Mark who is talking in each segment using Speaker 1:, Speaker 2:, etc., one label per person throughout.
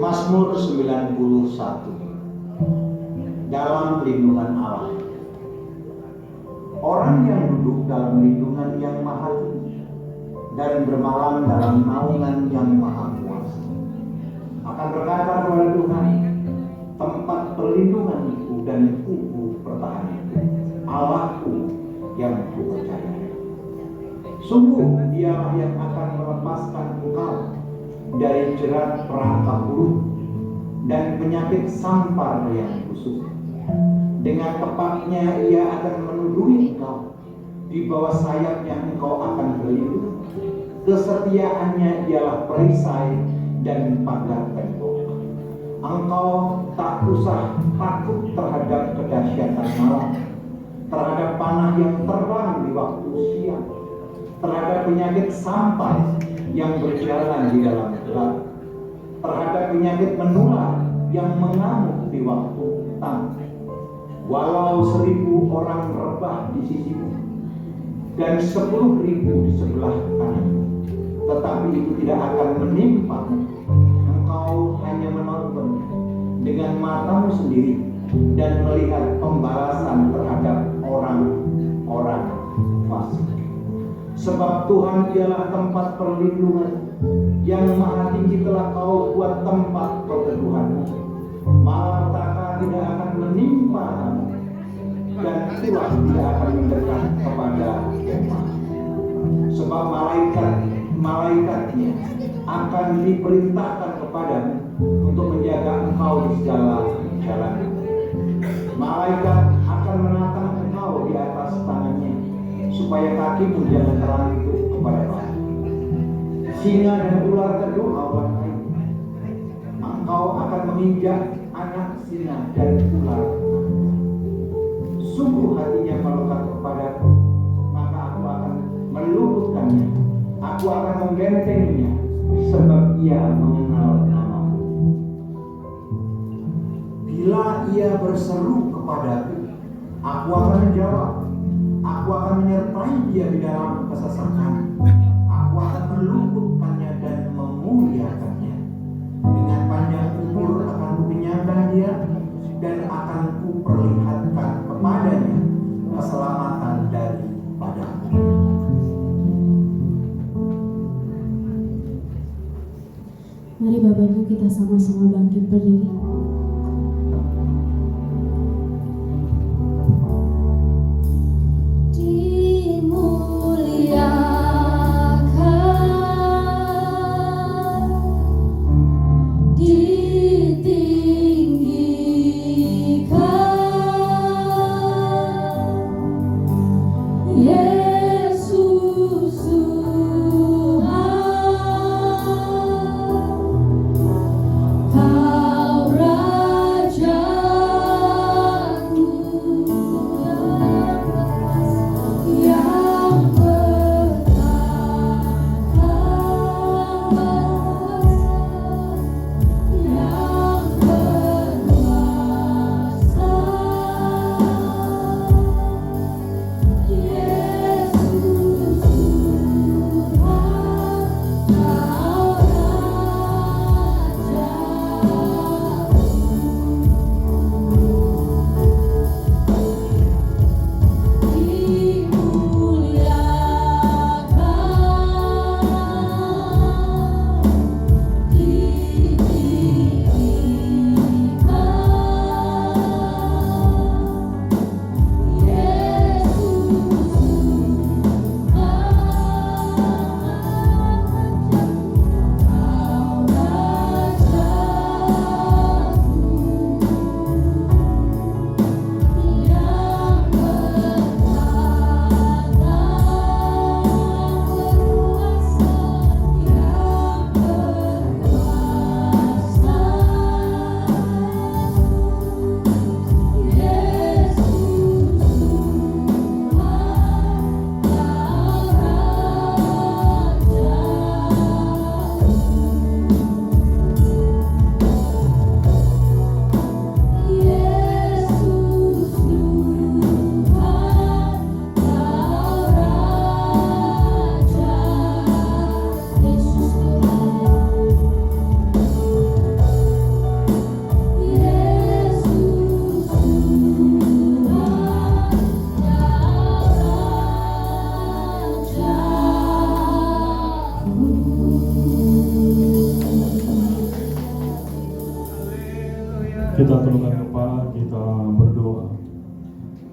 Speaker 1: Mazmur 91. Dalam lindungan Allah. Orang yang duduk dalam lindungan yang maha tinggi dan bermalam dalam naungan yang maha kuasa akan berkata kepada Tuhan, tempat perlindunganku dan kubu pertahananku, Allahku yang kupercayai. Sungguh Dialah yang akan melepaskan engkau dari jerat perangkap burung dan penyakit sampar yang busuk. Dengan tepatnya Ia akan menuduhi engkau, di bawah sayapnya engkau akan berlindung. Kesetiaannya ialah perisai dan pagar tembok. Engkau tak usah takut terhadap kedahsyatan malam, terhadap panah yang terbang di waktu siang, terhadap penyakit sampar yang berjalan di dalam gelap, terhadap penyakit menular yang mengamuk di waktu petang. Walau 1.000 orang rebah di sisimu dan 10.000 di sebelah kananmu, tetapi itu tidak akan menimpamu. Engkau hanya menonton dengan matamu sendiri dan melihat pembalasan terhadap orang-orang fasik. Sebab Tuhan ialah tempat perlindungan, yang maha tinggi telah kau buat tempat perteduhanmu. Malapetaka tidak akan menimpa kamu, dan ulah tidak akan mendekat kepada kemah. Sebab malaikatnya akan diperintahkan kepadamu untuk menjaga engkau di segala jalan. Malaikat akan menatang engkau di atas tangannya, supaya kakimu jangan terangkut kepada batu. Singa dan ular teduh kau pakai. Engkau akan menginjak anak singa dan ular. Sungguh hatinya melekat kepadaku, maka aku akan meluputkannya. Aku akan membentenginya, sebab ia mengenal namaku. Bila ia berseru kepadaku, aku akan menjawab. Aku akan menyertai dia di dalam kesesakan. Aku akan meluputkannya dan memuliakannya. Dengan panjang umur akan kukenyangkan dia, dan akan kuperlihatkan kepadanya keselamatan daripadaku.
Speaker 2: Mari Bapak Ibu kita sama-sama bangkit berdiri.
Speaker 3: Kau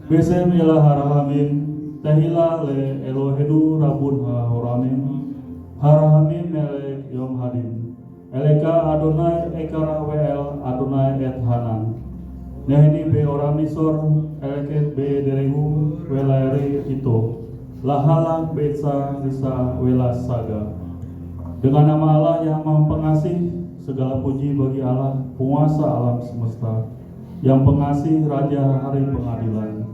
Speaker 3: Besem ialah harahamin tahila le Elohedu rabun hahoramin harahamin melek yom hadim eleka Adonai ekara wel Adonai et hanan nehni be oramisor eleket be derehu welaere ito lahala besa risa welas saga. Dengan nama Allah yang Maha Pengasih, segala puji bagi Allah penguasa alam semesta yang pengasih Raja hari pengadilan.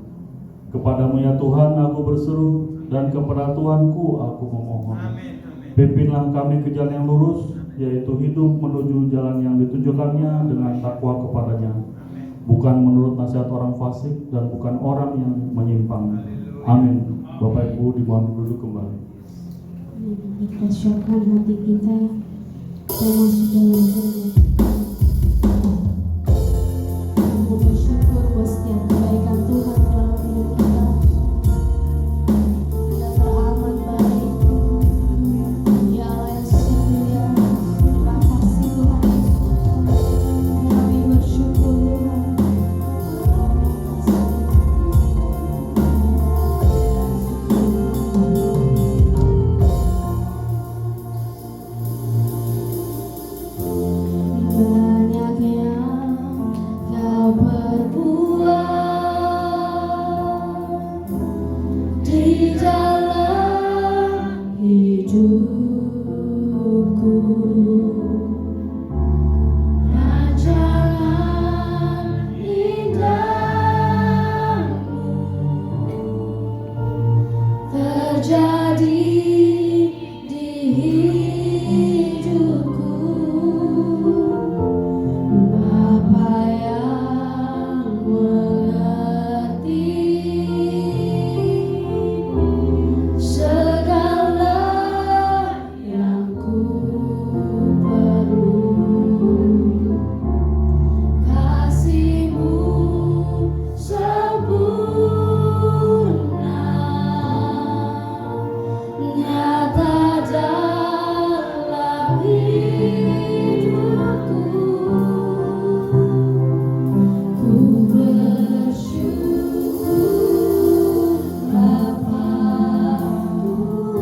Speaker 3: Kepadamu ya Tuhan aku berseru, dan kepada Tuhanku aku memohon. Pimpinlah kami ke jalan yang lurus, yaitu hidup menuju jalan yang ditunjukkannya dengan takwa kepadanya, bukan menurut nasihat orang fasik dan bukan orang yang menyimpang. Amin. Bapak Ibu dimohon duduk kembali.
Speaker 2: Kita syukurkan hati kita masuk dalam Aku bersyukur buat setiap kebaikan Tuhan dalam hidup kita. Kita teramat baik. Ya Allah yang setia, terima kasih Tuhan. Kami bersyukur Tuhan. Banyak yang kau perbuat di dalam hidupku, rancangan indahmu terjadi di hidupku. Bapa yang mengerti segala yang ku perlu, kasih-Mu sempurna nyata dalam hidupku. Ku bersyukur Bapa, ku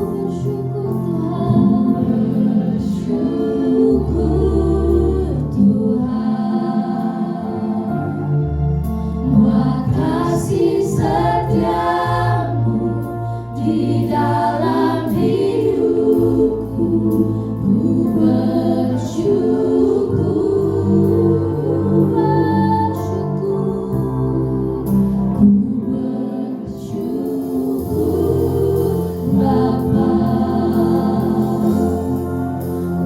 Speaker 2: bersyukur Tuhan, buat kasih setiamu di dalam hidupku. Ku bersyukur Bapa,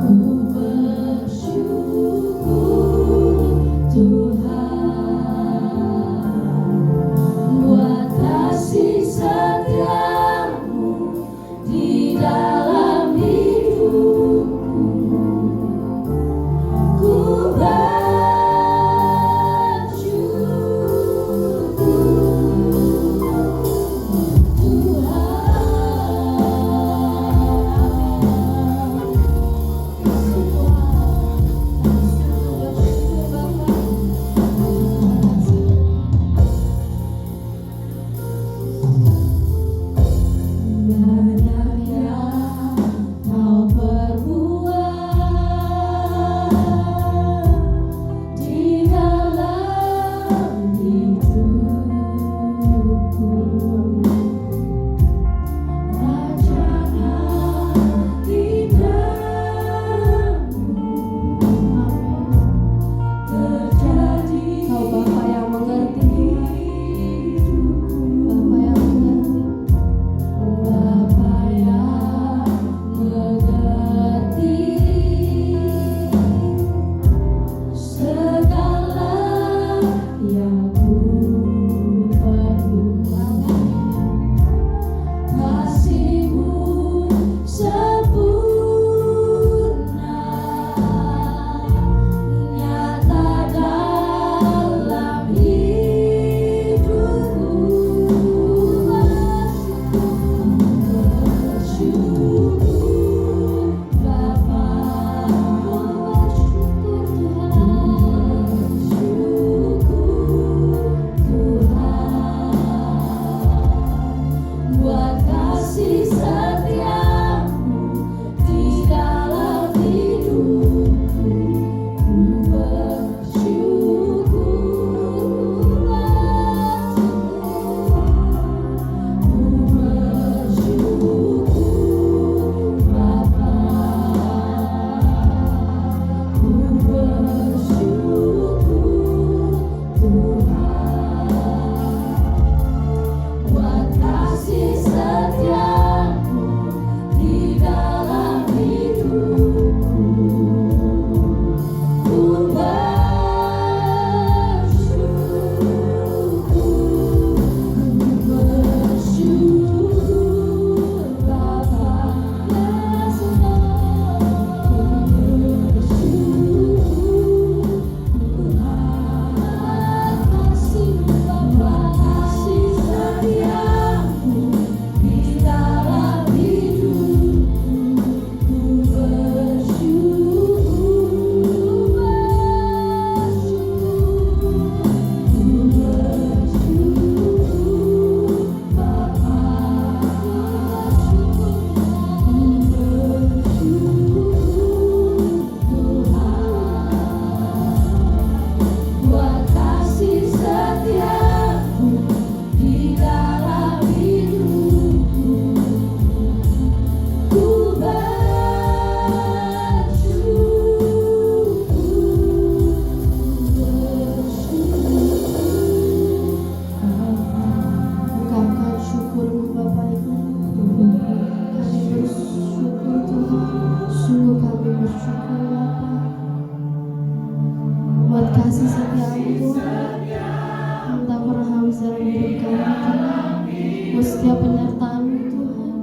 Speaker 2: ku bersyukur Tuhan, buat kasih setiamu di dalam hidupku. Ku banyak yang kau perbuat di dalam hidupku, rancangan indahmu terjadi. Kau Bapa yang mengerti, Bapa yang mengerti, Bapa yang mengerti segala yang ku perlu, kasih-Mu sempurna nyata dalam hidupku. Bersyukur Bapa, bersyukur Tuhan, bersyukur Bapa buat kasih setiamu Tuhan yang tak pernah habis dalam hidup kami, buat setiap penyertaan-Mu Tuhan.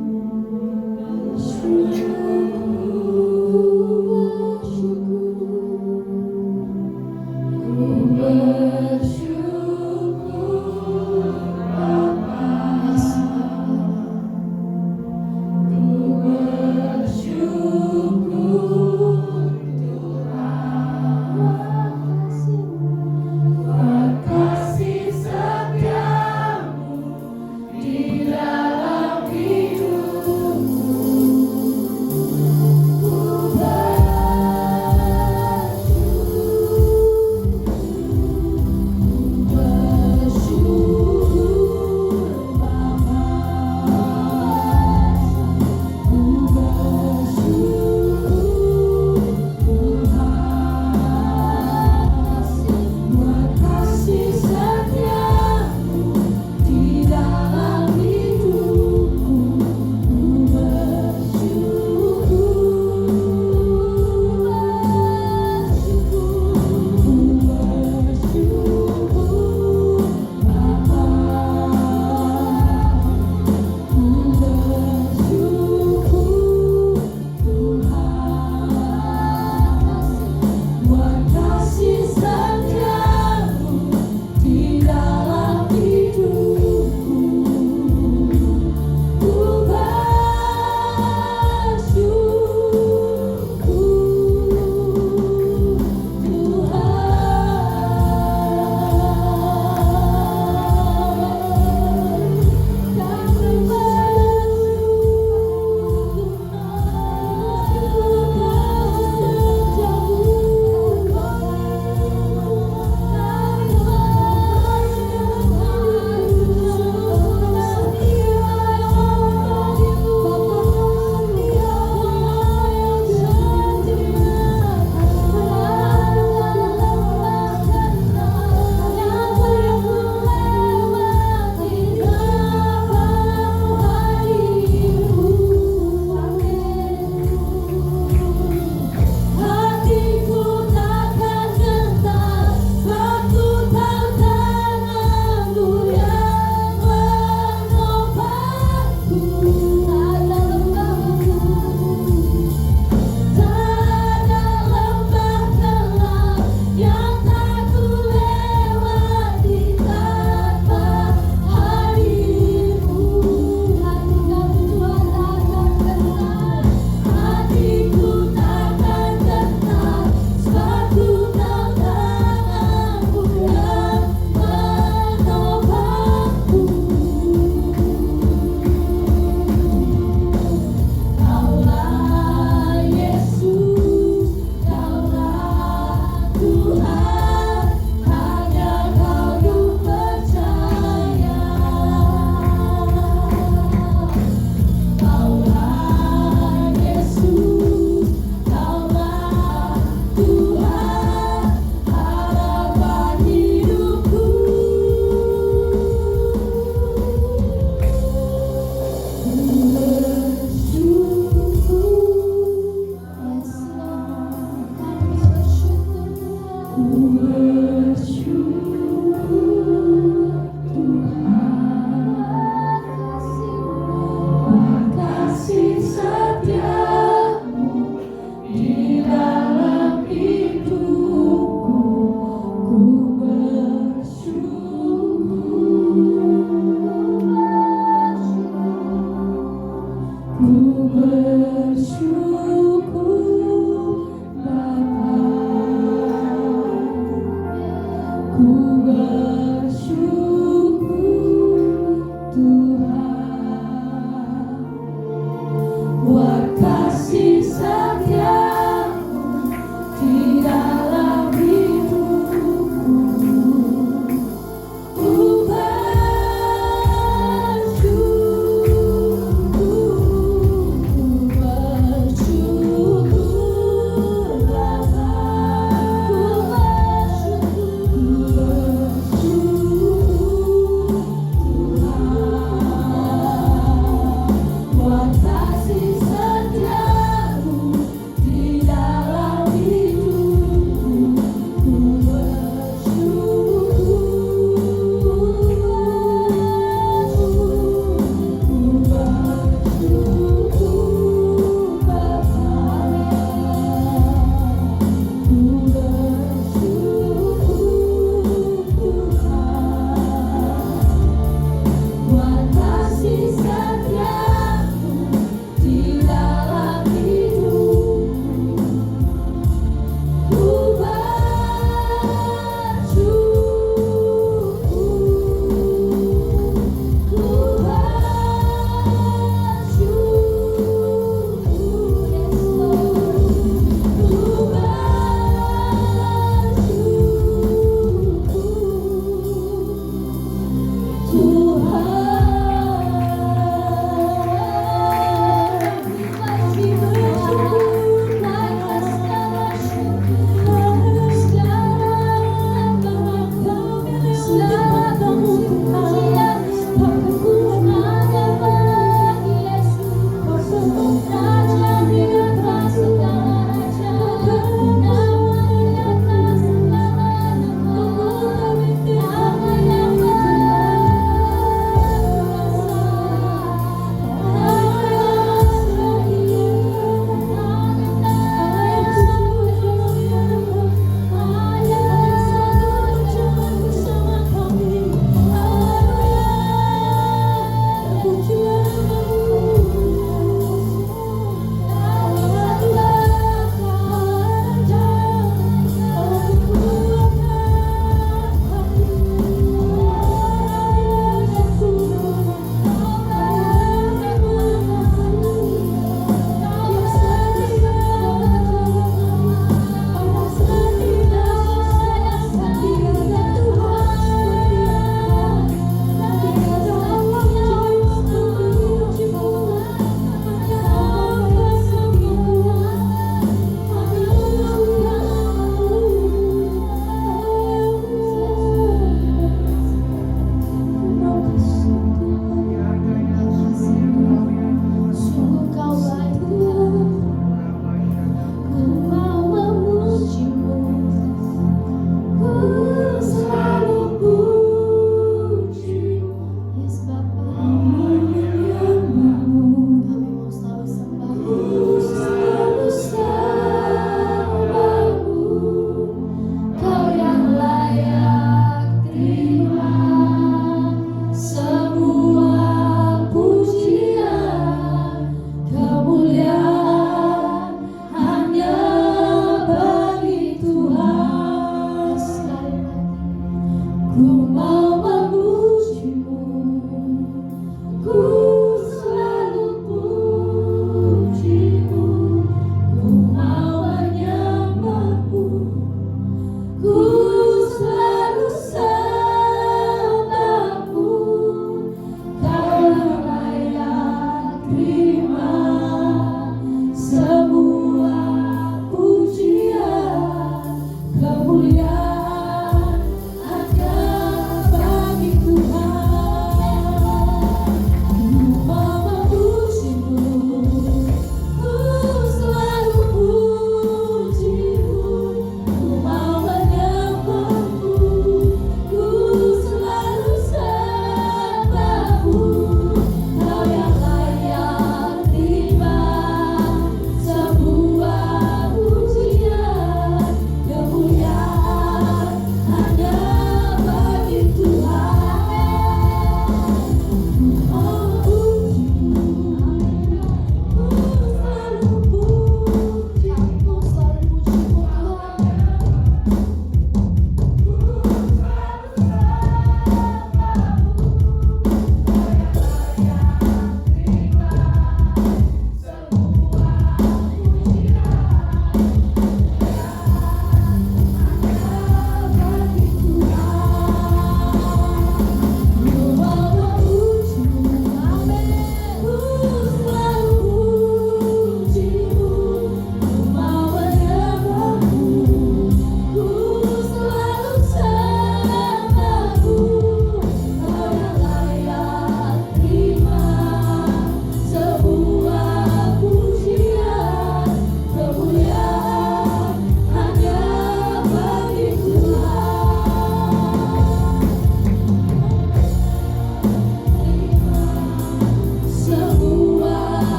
Speaker 4: Kasih setiamu di dalam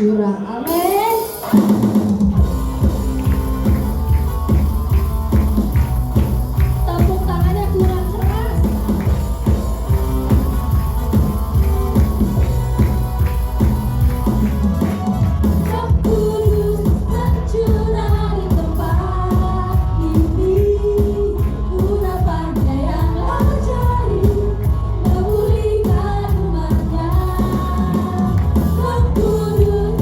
Speaker 2: curang. Amin. Tepuk tangannya kurang keras. Roh Kudus tercurah di tempat ini, urapannya yang ajaib memulihkan umatnya. Roh Kudus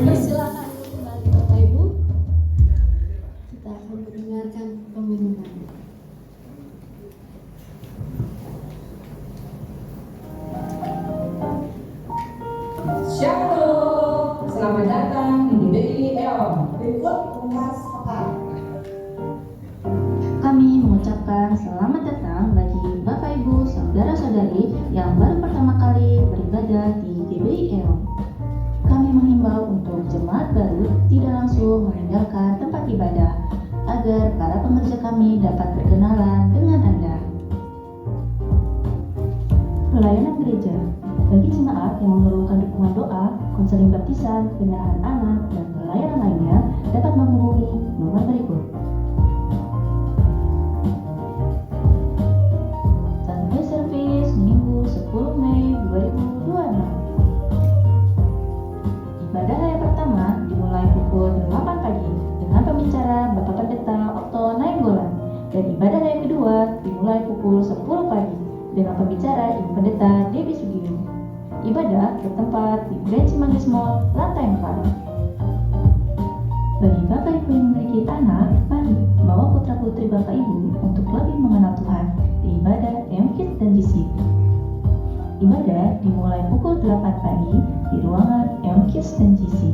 Speaker 2: Persilakan kembali Bapak Ibu. Kita akan mendengarkan pengumuman.
Speaker 4: Shalom, selamat datang di GBI Elom. Berikut ungkas pekan.
Speaker 5: Kami mengucapkan selamat datang bagi Bapak Ibu, Saudara-saudari yang baru pertama kali beribadah di GBI Elom. Kami menghimbau untuk jemaat baru tidak langsung meninggalkan tempat ibadah agar para pengerja kami dapat berkenalan dengan Anda. Pelayanan gereja bagi jemaat yang memerlukan dukungan doa, konseling baptisan, penyerahan anak, dan pelayanan lainnya dapat menghubungi nomor berikut. Sunday Service Minggu 10 Mei 2026. Ibadah hari pertama dimulai pukul 8 pagi dengan pembicara Bapak Pendeta Okto Nainggolan, dan ibadah hari kedua dimulai pukul 10 pagi dengan pembicara Ibu Pendeta Dewi Sugio. Ibadah bertempat di Grand Cimanggis Mall, lantai 4. Bagi Bapak Ibu yang memiliki anak, mari bawa putra-putri Bapak Ibu untuk lebih mengenal Tuhan di ibadah MKID dan GC. Ibadah dimulai pukul 8 pagi di ruangan MKID dan GC.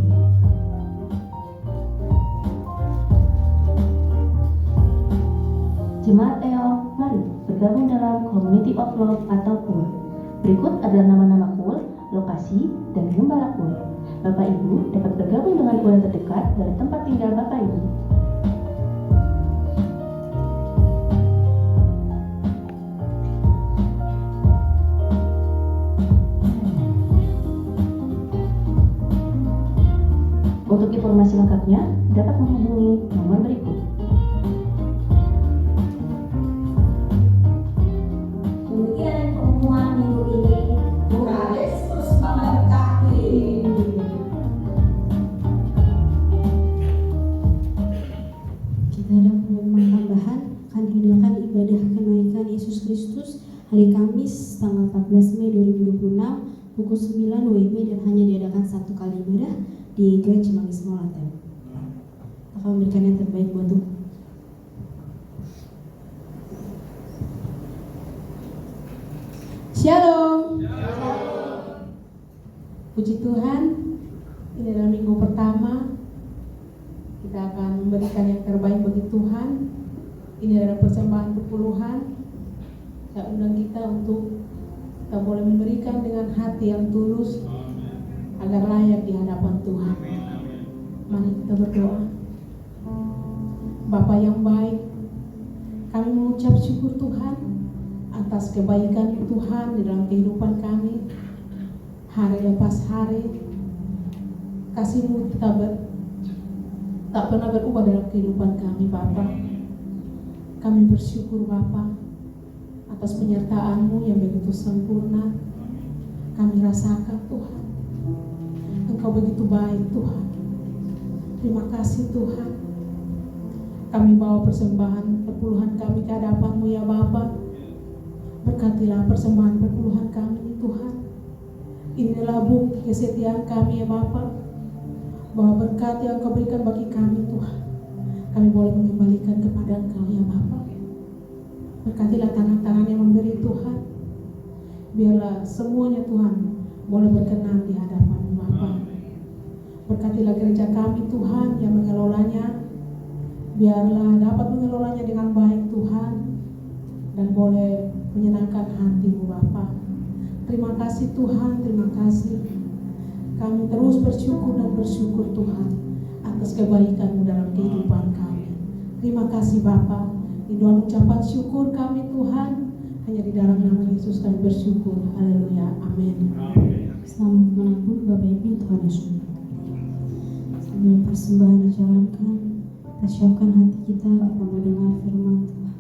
Speaker 5: Jemaat EO, mari bergabung dalam Community of Love atau KUL. Berikut adalah nama-nama KUL, lokasi, dan gembala KUL. Bapak Ibu dapat bergabung dengan KUL yang terdekat dari tempat tinggal Bapak Ibu. Untuk informasi lengkapnya dapat menghubungi nomor berikut.
Speaker 4: Demikian pengumuman minggu ini. Tuhan Yesus memberkati.
Speaker 2: Kita ada pengumuman tambahan akan diadakan ibadah kenaikan Yesus Kristus hari Kamis tanggal 14 Mei 2026 pukul 9 WIB dan hanya diadakan satu kali ibadah di Grand Cimanggis Mall lantai. Akan memberikan yang terbaik buat Tuhan.
Speaker 6: Shalom. Puji Tuhan, ini adalah minggu pertama. Kita akan memberikan yang terbaik bagi Tuhan. Ini adalah persembahan perpuluhan. Saya undang kita untuk kita boleh memberikan dengan hati yang tulus agar layak di hadapan Tuhan. Mari kita berdoa. Bapa yang baik, kami mengucap syukur Tuhan atas kebaikan Tuhan di dalam kehidupan kami hari lepas hari. Kasih-Mu tak pernah berubah dalam kehidupan kami, Bapa. Kami bersyukur Bapa atas penyertaan-Mu yang begitu sempurna. Kami rasakan Tuhan, Engkau begitu baik Tuhan. Terima kasih Tuhan. Kami bawa persembahan perpuluhan kami ke hadapan-Mu ya Bapa. Berkatilah persembahan perpuluhan kami Tuhan. Inilah bukti kesetiaan kami ya Bapa, bahwa berkat yang Kau berikan bagi kami Tuhan, kami boleh mengembalikan kepada Engkau ya Bapa. Berkatilah tangan-tangan yang memberi Tuhan. Biarlah semuanya Tuhan boleh berkenan di hadapan Bapa. Berkatilah gereja kami Tuhan yang mengelolanya. Biarlah dapat mengelolanya dengan baik Tuhan, dan boleh menyenangkan hati-Mu Bapa. Terima kasih Tuhan, terima kasih. Kami terus bersyukur dan bersyukur Tuhan atas kebaikan-Mu dalam kehidupan kami. Terima kasih Bapa. Di dalam ucapan syukur kami Tuhan, hanya di dalam nama Yesus kami bersyukur. Haleluya, amin.
Speaker 2: Selamat menabur Bapak Ibu, Tuhan Yesus. Sambil persembahan dijalankan, kita siapkan hati kita mendengar firman Tuhan.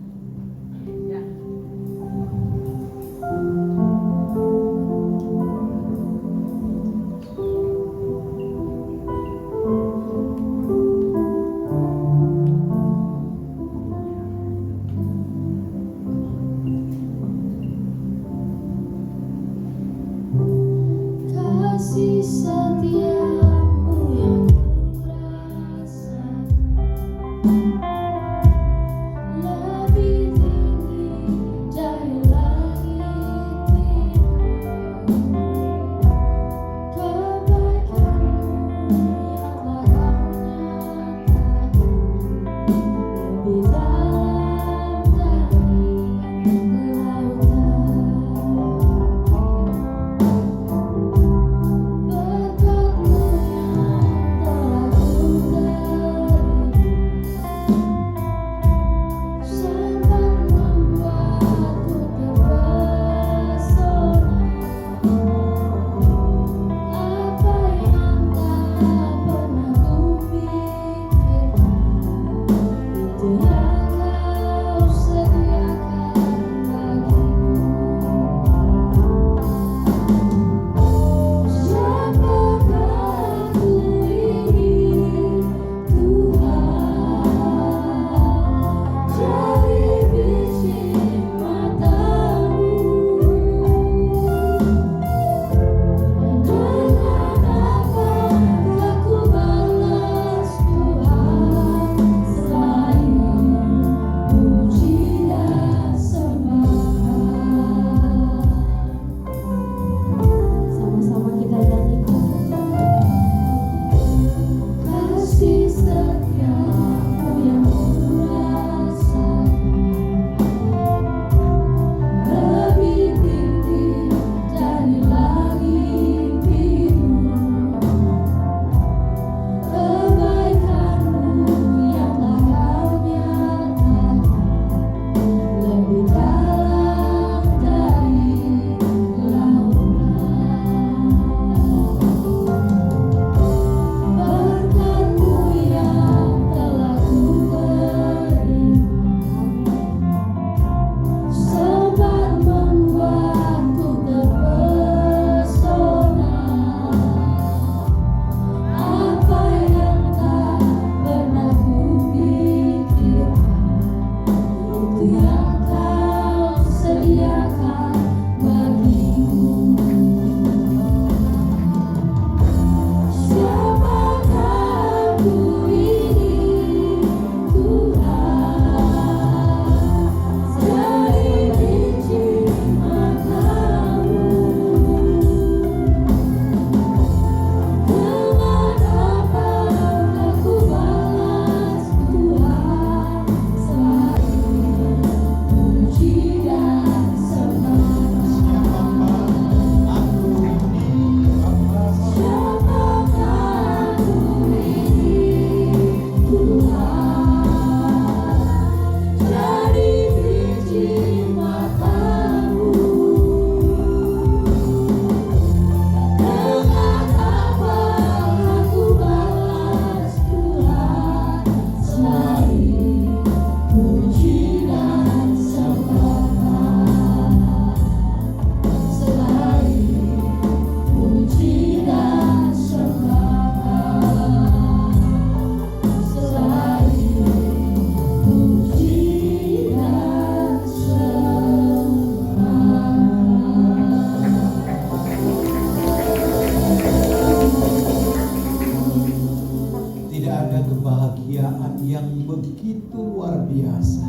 Speaker 1: yang begitu luar biasa.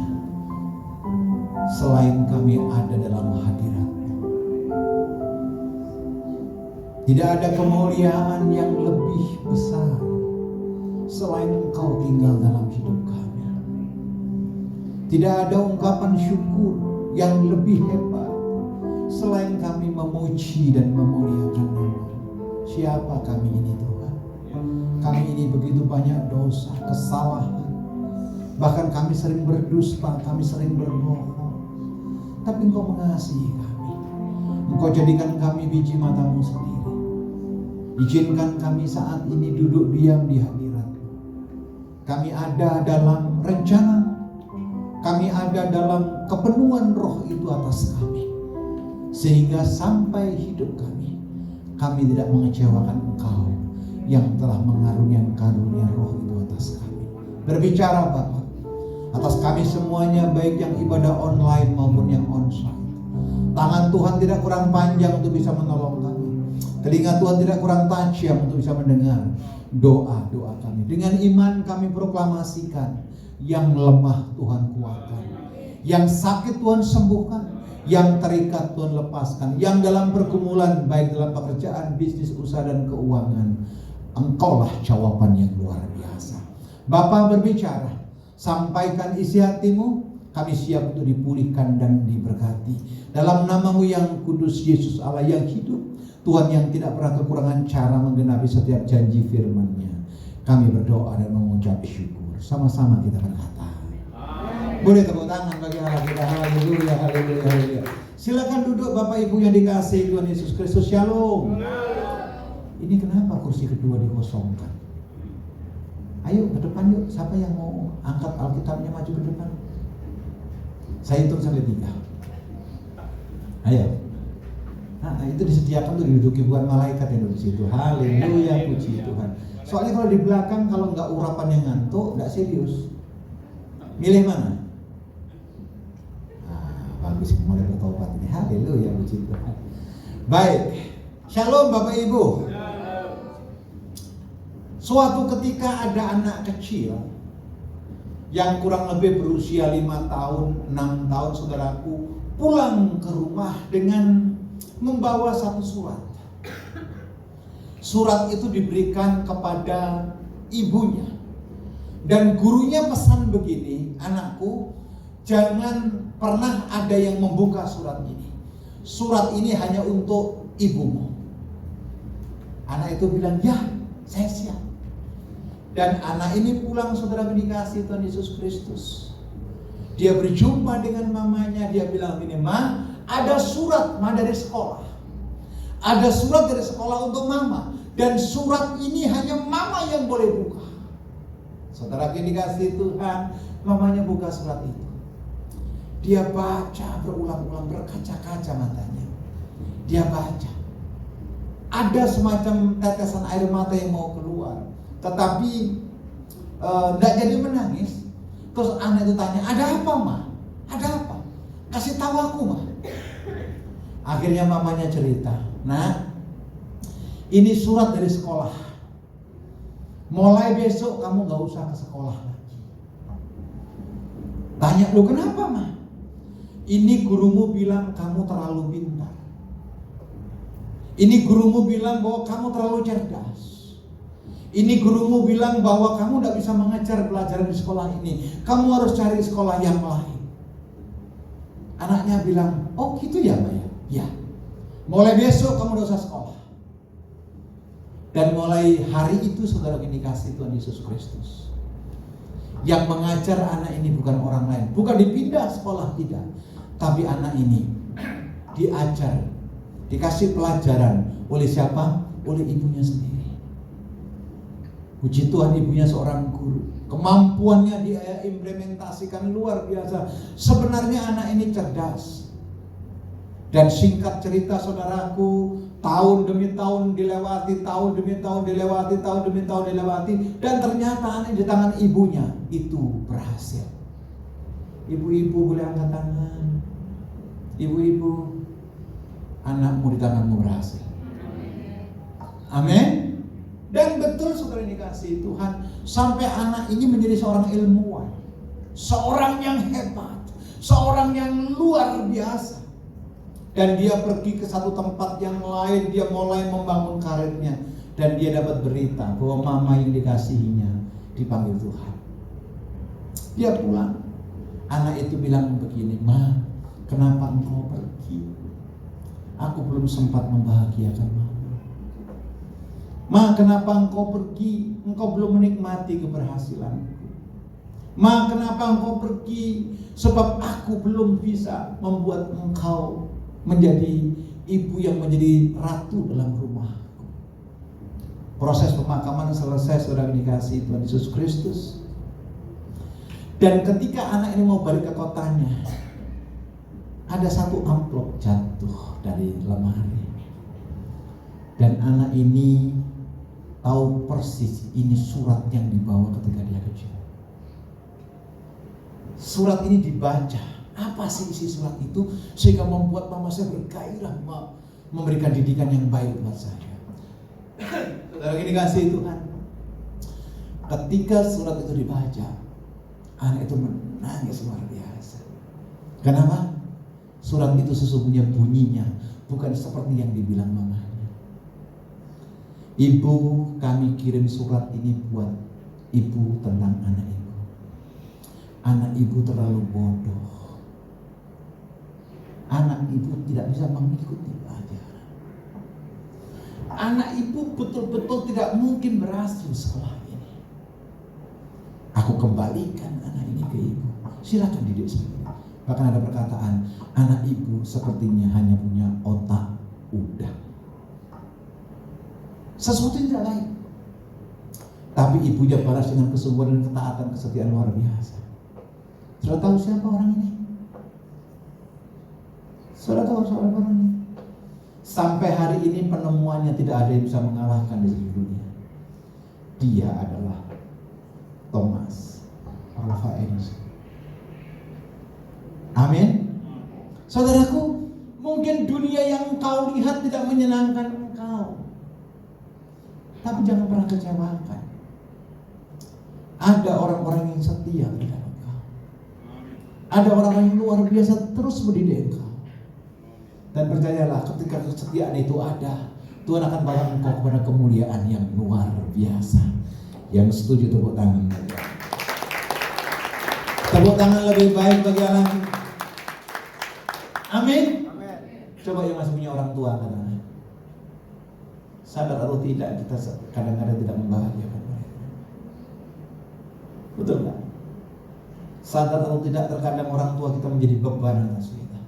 Speaker 1: Selain kami ada dalam hadirat-Mu, tidak ada kemuliaan yang lebih besar selain Engkau tinggal dalam hidup kami. Tidak ada ungkapan syukur yang lebih hebat selain kami memuji dan memuliakan nama-Mu. Siapa kami ini Tuhan? Kami ini begitu banyak dosa, kesalahan. Bahkan kami sering berdusta, kami sering berbohong. Tapi Engkau mengasihi kami. Engkau jadikan kami biji mata-Mu sendiri. Izinkan kami saat ini duduk diam di hadirat-Mu. Kami ada dalam rencana, kami ada dalam kepenuhan Roh itu atas kami. Sehingga sampai hidup kami tidak mengecewakan Engkau yang telah mengaruniakan karunia Roh itu atas kami. Berbicara Bapa atas kami semuanya, baik yang ibadah online maupun yang onsite. Tangan Tuhan tidak kurang panjang untuk bisa menolong kami. Telinga Tuhan tidak kurang tajam untuk bisa mendengar doa-doa kami. Dengan iman kami proklamasikan, yang lemah Tuhan kuatkan, yang sakit Tuhan sembuhkan, yang terikat Tuhan lepaskan, yang dalam pergumulan baik dalam pekerjaan, bisnis, usaha dan keuangan, Engkaulah jawaban yang luar biasa. Bapa berbicara, sampaikan isi hati-Mu, kami siap untuk dipulihkan dan diberkati. Dalam nama-Mu yang kudus, Yesus Allah yang hidup, Tuhan yang tidak pernah kekurangan cara menggenapi setiap janji firman-Nya, kami berdoa dan mengucap syukur. Sama-sama kita berkata, boleh tepuk tangan bagi Allah kita. Haleluya, haleluya, haleluya. Silakan duduk Bapak Ibu yang dikasihi Tuhan Yesus Kristus. Shalom. Ini kenapa kursi kedua dikosongkan? Ayo ke depan yuk. Siapa yang mau angkat Alkitabnya maju ke depan? Saya hitung sampai 3. Ayo. Nah, itu disediakan untuk diduduki, bukan malaikat yang duduk di situ. Haleluya, puji Tuhan. Soalnya kalau di belakang, kalau nggak urapan yang ngantuk, nggak serius. Milih mana? Bagus, mulai bertobat ini. Haleluya, puji Tuhan. Baik, shalom Bapak Ibu. Suatu ketika ada anak kecil yang kurang lebih berusia 5 tahun, 6 tahun, saudaraku, pulang ke rumah dengan membawa satu surat. Surat itu diberikan kepada ibunya. Dan gurunya pesan begini, anakku, jangan pernah ada yang membuka surat ini. Surat ini hanya untuk ibumu. Anak itu bilang, ya, saya siap. Dan anak ini pulang, saudara dikasih Tuhan Yesus Kristus. Dia berjumpa dengan mamanya, dia bilang gini, Ma, ada surat Ma dari sekolah. Ada surat dari sekolah untuk Mama. Dan surat ini hanya Mama yang boleh buka. Saudara dikasih Tuhan, mamanya buka surat itu. Dia baca berulang-ulang, berkaca-kaca matanya. Dia baca. Ada semacam tetesan air mata yang mau keluar. Tetapi tidak jadi menangis. Terus anak itu tanya, ada apa Ma? Ada apa? Kasih tahu aku Ma. Akhirnya mamanya cerita, Nah, ini surat dari sekolah. Mulai besok kamu gak usah ke sekolah lagi. Tanya, lu kenapa Ma? Ini gurumu bilang kamu terlalu pintar. Ini gurumu bilang bahwa kamu terlalu cerdas. Ini gurumu bilang bahwa kamu tidak bisa mengejar pelajaran di sekolah ini. Kamu harus cari sekolah yang lain. Anaknya bilang, oh gitu ya Mbak ya? Ya. Mulai besok kamu tidak usah sekolah. Dan mulai hari itu saudara dikasih Tuhan Yesus Kristus. Yang mengajar anak ini bukan orang lain. Bukan dipindah sekolah, tidak. Tapi anak ini diajar, dikasih pelajaran oleh siapa? Oleh ibunya sendiri. Puji Tuhan, ibunya seorang guru. Kemampuannya dia implementasikan luar biasa. Sebenarnya anak ini cerdas. Dan singkat cerita saudaraku, tahun demi tahun dilewati, tahun demi tahun dilewati, tahun demi tahun dilewati. Dan ternyata anak di tangan ibunya itu berhasil. Ibu-ibu boleh angkat tangan. Ibu-ibu, anakmu di tanganmu berhasil. Amin. Dan betul saudara dikasih Tuhan, sampai anak ini menjadi seorang ilmuwan, seorang yang hebat, seorang yang luar biasa. Dan dia pergi ke satu tempat yang lain, dia mulai membangun karirnya, dan dia dapat berita bahwa mama yang dikasihinya dipanggil Tuhan. Dia pulang, anak itu bilang begini, "Ma, kenapa engkau pergi? Aku belum sempat membahagiakan mama. Ma, kenapa engkau pergi? Engkau belum menikmati keberhasilanku. Ma, kenapa engkau pergi? Sebab aku belum bisa membuat engkau menjadi ibu yang menjadi ratu dalam rumahku." Proses pemakaman selesai, saudara dikasih Tuhan Yesus Kristus. Dan ketika anak ini mau balik ke kotanya, ada satu amplop jatuh dari lemari. Dan anak ini tahu persis ini surat yang dibawa ketika dia kecil. Surat ini dibaca. Apa sih isi surat itu sehingga membuat mama saya bergairah memberikan didikan yang baik buat saya. Saudara ini kasih Tuhan. Ketika surat itu dibaca, anak itu menangis luar biasa. Kenapa? Surat itu sesungguhnya bunyinya bukan seperti yang dibilang mamanya. "Ibu, kami kirim surat ini buat ibu tentang anak ibu. Anak ibu terlalu bodoh. Anak ibu tidak bisa mengikuti pelajaran. Anak ibu betul-betul tidak mungkin berhasil sekolah ini. Aku kembalikan anak ini ke ibu. Silakan didik sendiri." Bahkan ada perkataan, anak ibu sepertinya hanya punya otak udang. Sesuatu yang tidak lain. Tapi ibunya balas dengan kesungguhan dan ketaatan, kesetiaan luar biasa. Saudara tahu siapa orang ini? Saudara tahu siapa orang ini? Sampai hari ini penemuannya tidak ada yang bisa mengalahkan di seluruh dunia. Dia adalah Thomas Alva Edison. Amin. Saudaraku, mungkin dunia yang engkau lihat tidak menyenangkan engkau, tapi jangan pernah kecewakan. Ada orang-orang yang setia di dalam engkau. Ada orang-orang yang luar biasa terus mendidik engkau. Dan percayalah, ketika kesetiaan itu ada, Tuhan akan bawa engkau kepada kemuliaan yang luar biasa. Yang setuju tepuk tangan. Tepuk tangan lebih baik bagi anak. Amin. Coba yang masih punya orang tua katanya, sadar atau tidak kita kadang-kadang tidak membahagiakan mereka. Betul kan? Sadar atau tidak terkadang orang tua kita menjadi beban atas kita.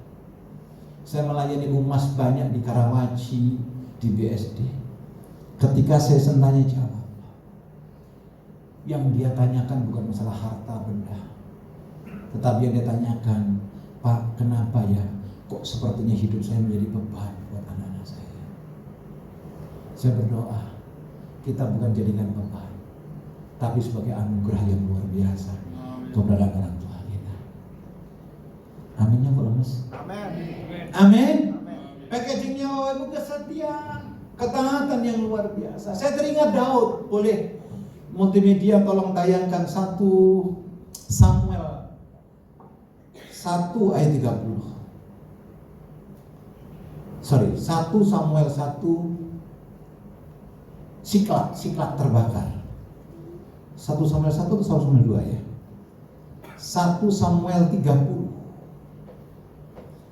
Speaker 1: Saya melayani umas banyak di Karawaci, di BSD. Ketika saya tanya jawab, yang dia tanyakan bukan masalah harta benda, tetapi yang dia tanyakan, "Pak, kenapa ya kok sepertinya hidup saya menjadi beban buat anak-anak saya?" Saya berdoa, kita bukan jadikan beban, tapi sebagai anugerah yang luar biasa kepada orang tua kita. Aminnya kok lemes? Amin. Packagingnya ibu kesetiaan, ketaatan yang luar biasa. Saya teringat Daud. Boleh multimedia tolong tayangkan 1 Samuel 1 ayat 30. 1 Samuel 1, Siklag terbakar. 1 Samuel 1 atau 1 Samuel 2 ya? 1 Samuel 30.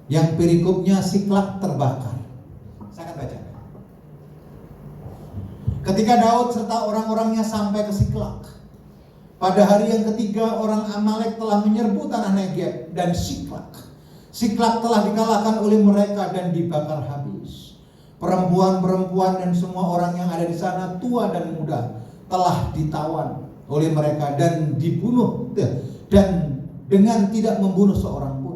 Speaker 1: Yang perikopnya Siklag terbakar. Saya akan bacakan. Ketika Daud serta orang-orangnya sampai ke Siklag, pada hari yang ketiga orang Amalek telah menyerbu tanah Negeb dan Siklag. Siklag telah dikalahkan oleh mereka dan dibakar habis. Perempuan-perempuan dan semua orang yang ada di sana, tua dan muda, telah ditawan oleh mereka dan dibunuh, dan dengan tidak membunuh seorang pun.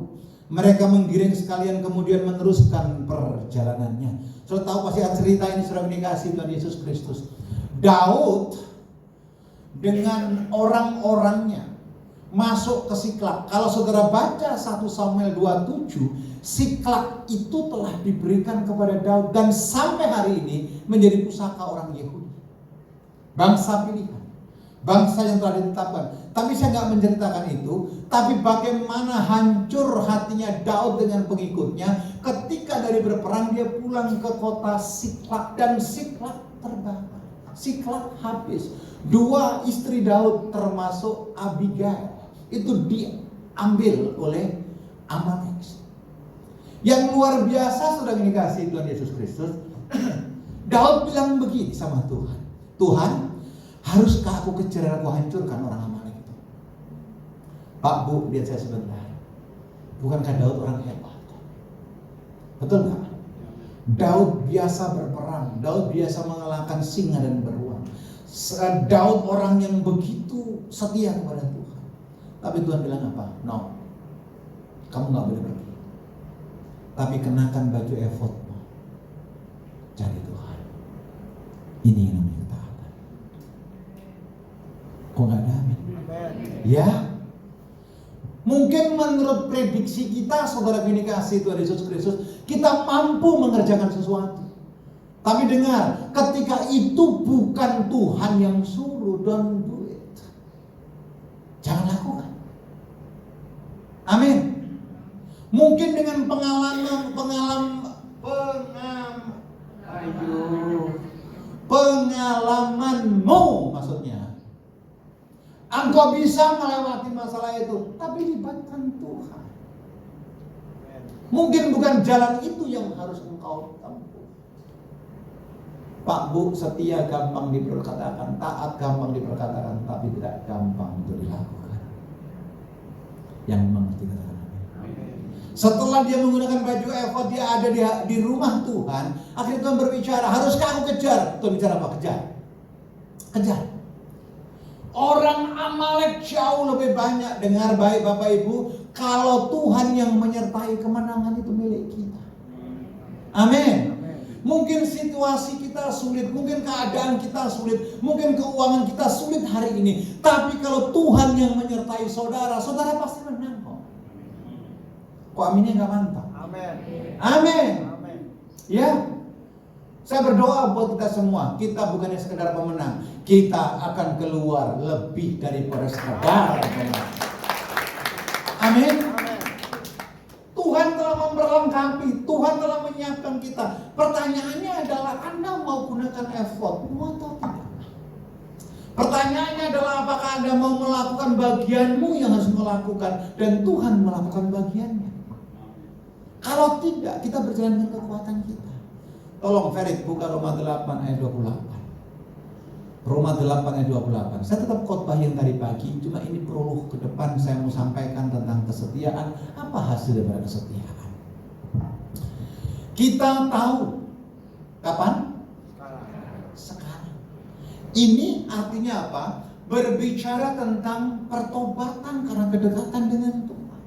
Speaker 1: Mereka menggiring sekalian kemudian meneruskan perjalanannya. Saudara tahu pasti cerita ini sudah dikasih Tuhan Yesus Kristus. Daud dengan orang-orangnya masuk ke Siklag. Kalau saudara baca 1 Samuel 27, Siklag itu telah diberikan kepada Daud dan sampai hari ini menjadi pusaka orang Yahudi. bangsa pilihan, bangsa yang telah ditetapkan. Tapi saya nggak menceritakan itu, tapi bagaimana hancur hatinya Daud dengan pengikutnya ketika dari berperang dia pulang ke kota Siklak dan Siklak terbakar. Siklak habis. 2 istri Daud termasuk Abigail itu diambil oleh Amalek. Yang luar biasa sudah dikasih Tuhan Yesus Kristus. Daud bilang begini sama Tuhan, Tuhan, haruskah aku kejar, aku hancurkan orang Amalek itu? Pak, Bu, lihat saya sebentar. Bukankah Daud orang hebat? Betul nggak? Daud biasa berperang, Daud biasa mengalahkan singa dan beruang. Daud orang yang begitu setia kepada Tuhan. Tapi Tuhan bilang apa? No, kamu nggak boleh pergi. Tapi kenakan baju efodmu, cari Tuhan. Ini yang namanya ketaatan. Kok nggak ada amin? Ya, mungkin menurut prediksi kita, saudara kasih Tuhan Yesus Kristus, kita mampu mengerjakan sesuatu. Tapi dengar, ketika itu bukan Tuhan yang suruh, don't do it. Jangan lakukan. Amin. Mungkin dengan pengalamanmu maksudnya, engkau bisa melewati masalah itu, tapi libatkan Tuhan. Mungkin bukan jalan itu yang harus engkau tempuh. Pak, Bu, setia gampang diperkatakan, taat gampang diperkatakan, tapi tidak gampang untuk dilakukan. Yang mengerti katakan amin. Setelah dia menggunakan baju efod, dia ada di rumah Tuhan. Akhirnya Tuhan berbicara, haruskah aku kejar? Tuhan bicara apa? Kejar. Kejar. Orang Amalek jauh lebih banyak. Dengar baik Bapak Ibu, kalau Tuhan yang menyertai, kemenangan itu milik kita. Amin. Mungkin situasi kita sulit, mungkin keadaan kita sulit, mungkin keuangan kita sulit hari ini. Tapi kalau Tuhan yang menyertai saudara, saudara pasti menang kok. Kok aminnya gak mantap? Amin. Amin. Ya, saya berdoa buat kita semua. Kita bukannya sekedar pemenang, kita akan keluar lebih daripada sekedar pemenang. Amin. Tuhan telah memperlengkapi, Tuhan telah menyiapkan kita. Pertanyaannya adalah, Anda mau gunakan efod atau tidak? Pertanyaannya adalah, apakah Anda mau melakukan bagianmu yang harus melakukan dan Tuhan melakukan bagiannya? Kalau tidak, kita berjalan dengan kekuatan kita. Tolong Ferit buka Roma 8 ayat 28. Roma 8 ayat 28. Saya tetap khotbah yang tadi pagi, cuma ini prolog ke depan saya mau sampaikan tentang kesetiaan. Apa hasil dari kesetiaan? Kita tahu kapan? Sekarang. Ini artinya apa? Berbicara tentang pertobatan karena kedekatan dengan Tuhan.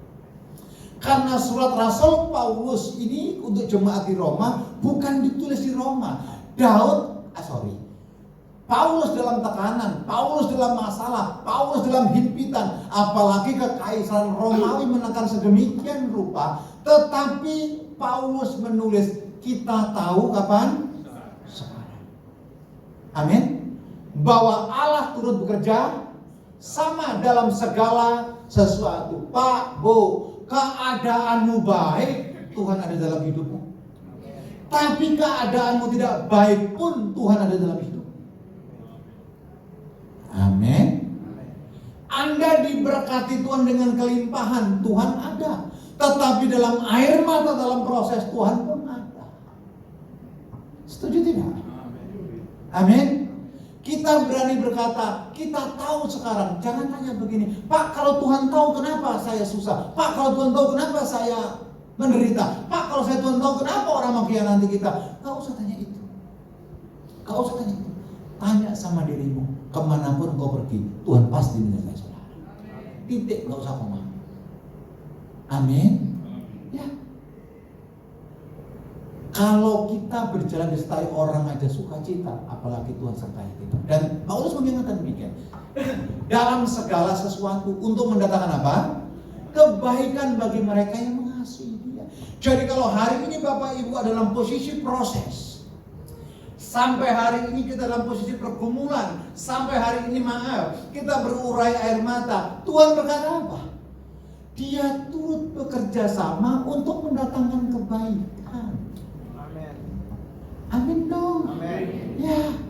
Speaker 1: Karena surat Rasul Paulus ini untuk jemaat di Roma bukan ditulis di Roma. Paulus dalam tekanan, Paulus dalam masalah, Paulus dalam himpitan, apalagi kekaisaran Romawi menekan sedemikian rupa. Tetapi Paulus menulis, kita tahu kapan? Sekarang. Amin. Bahwa Allah turut bekerja sama dalam segala sesuatu. Pak, Bu, keadaanmu baik, Tuhan ada dalam hidupmu. Tapi keadaanmu tidak baik pun Tuhan ada dalam hidupmu. Amin. Anda diberkati Tuhan dengan kelimpahan, Tuhan ada. Tetapi dalam air mata, dalam proses, Tuhan pun ada. Setuju tidak? Amin. Kita berani berkata, kita tahu sekarang. Jangan tanya begini, Pak, kalau Tuhan tahu kenapa saya susah? Pak, kalau Tuhan tahu kenapa saya menderita? Pak, kalau saya Tuhan tahu kenapa orang mengkhianati kita? Gak usah tanya itu. Gak usah tanya itu. Tanya sama dirimu, kemanapun kau pergi, Tuhan pasti menyertai saudara. Titik, gak usah koma. Amin. Ya. Kalau kita berjalan disertai orang aja sukacita, apalagi Tuhan sertai kita. Dan Paulus mengingatkan demikian. Dalam segala sesuatu untuk mendatangkan apa? Kebaikan bagi mereka yang mengasihi Dia. Jadi kalau hari ini Bapak Ibu ada dalam posisi proses, Sampai hari ini kita dalam posisi pergumulan. Sampai hari ini kita berurai air mata. Tuhan berkata apa? Dia turut bekerja sama untuk mendatangkan kebaikan. Amin dong. Ya.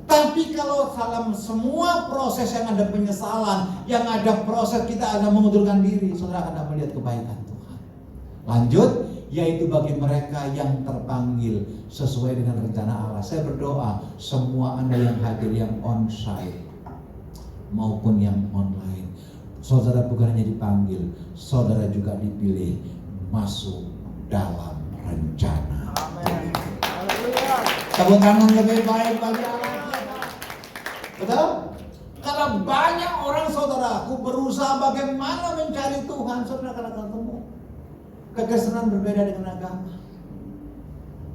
Speaker 1: Tapi kalau dalam semua proses yang ada penyesalan, yang ada proses kita akan mengundurkan diri, saudara akan melihat kebaikan Tuhan. Lanjut, yaitu bagi mereka yang terpanggil sesuai dengan rencana Allah. Saya berdoa semua Anda yang hadir, yang onsite maupun yang online, saudara bukan hanya dipanggil, saudara juga dipilih masuk dalam rencana.
Speaker 7: Amin.
Speaker 1: Tepuk tangan lebih baik bagi Allah. Betul? Karena banyak orang saudaraku berusaha bagaimana mencari Tuhan, saudara akan ketemu. Kekristenan berbeda dengan agama.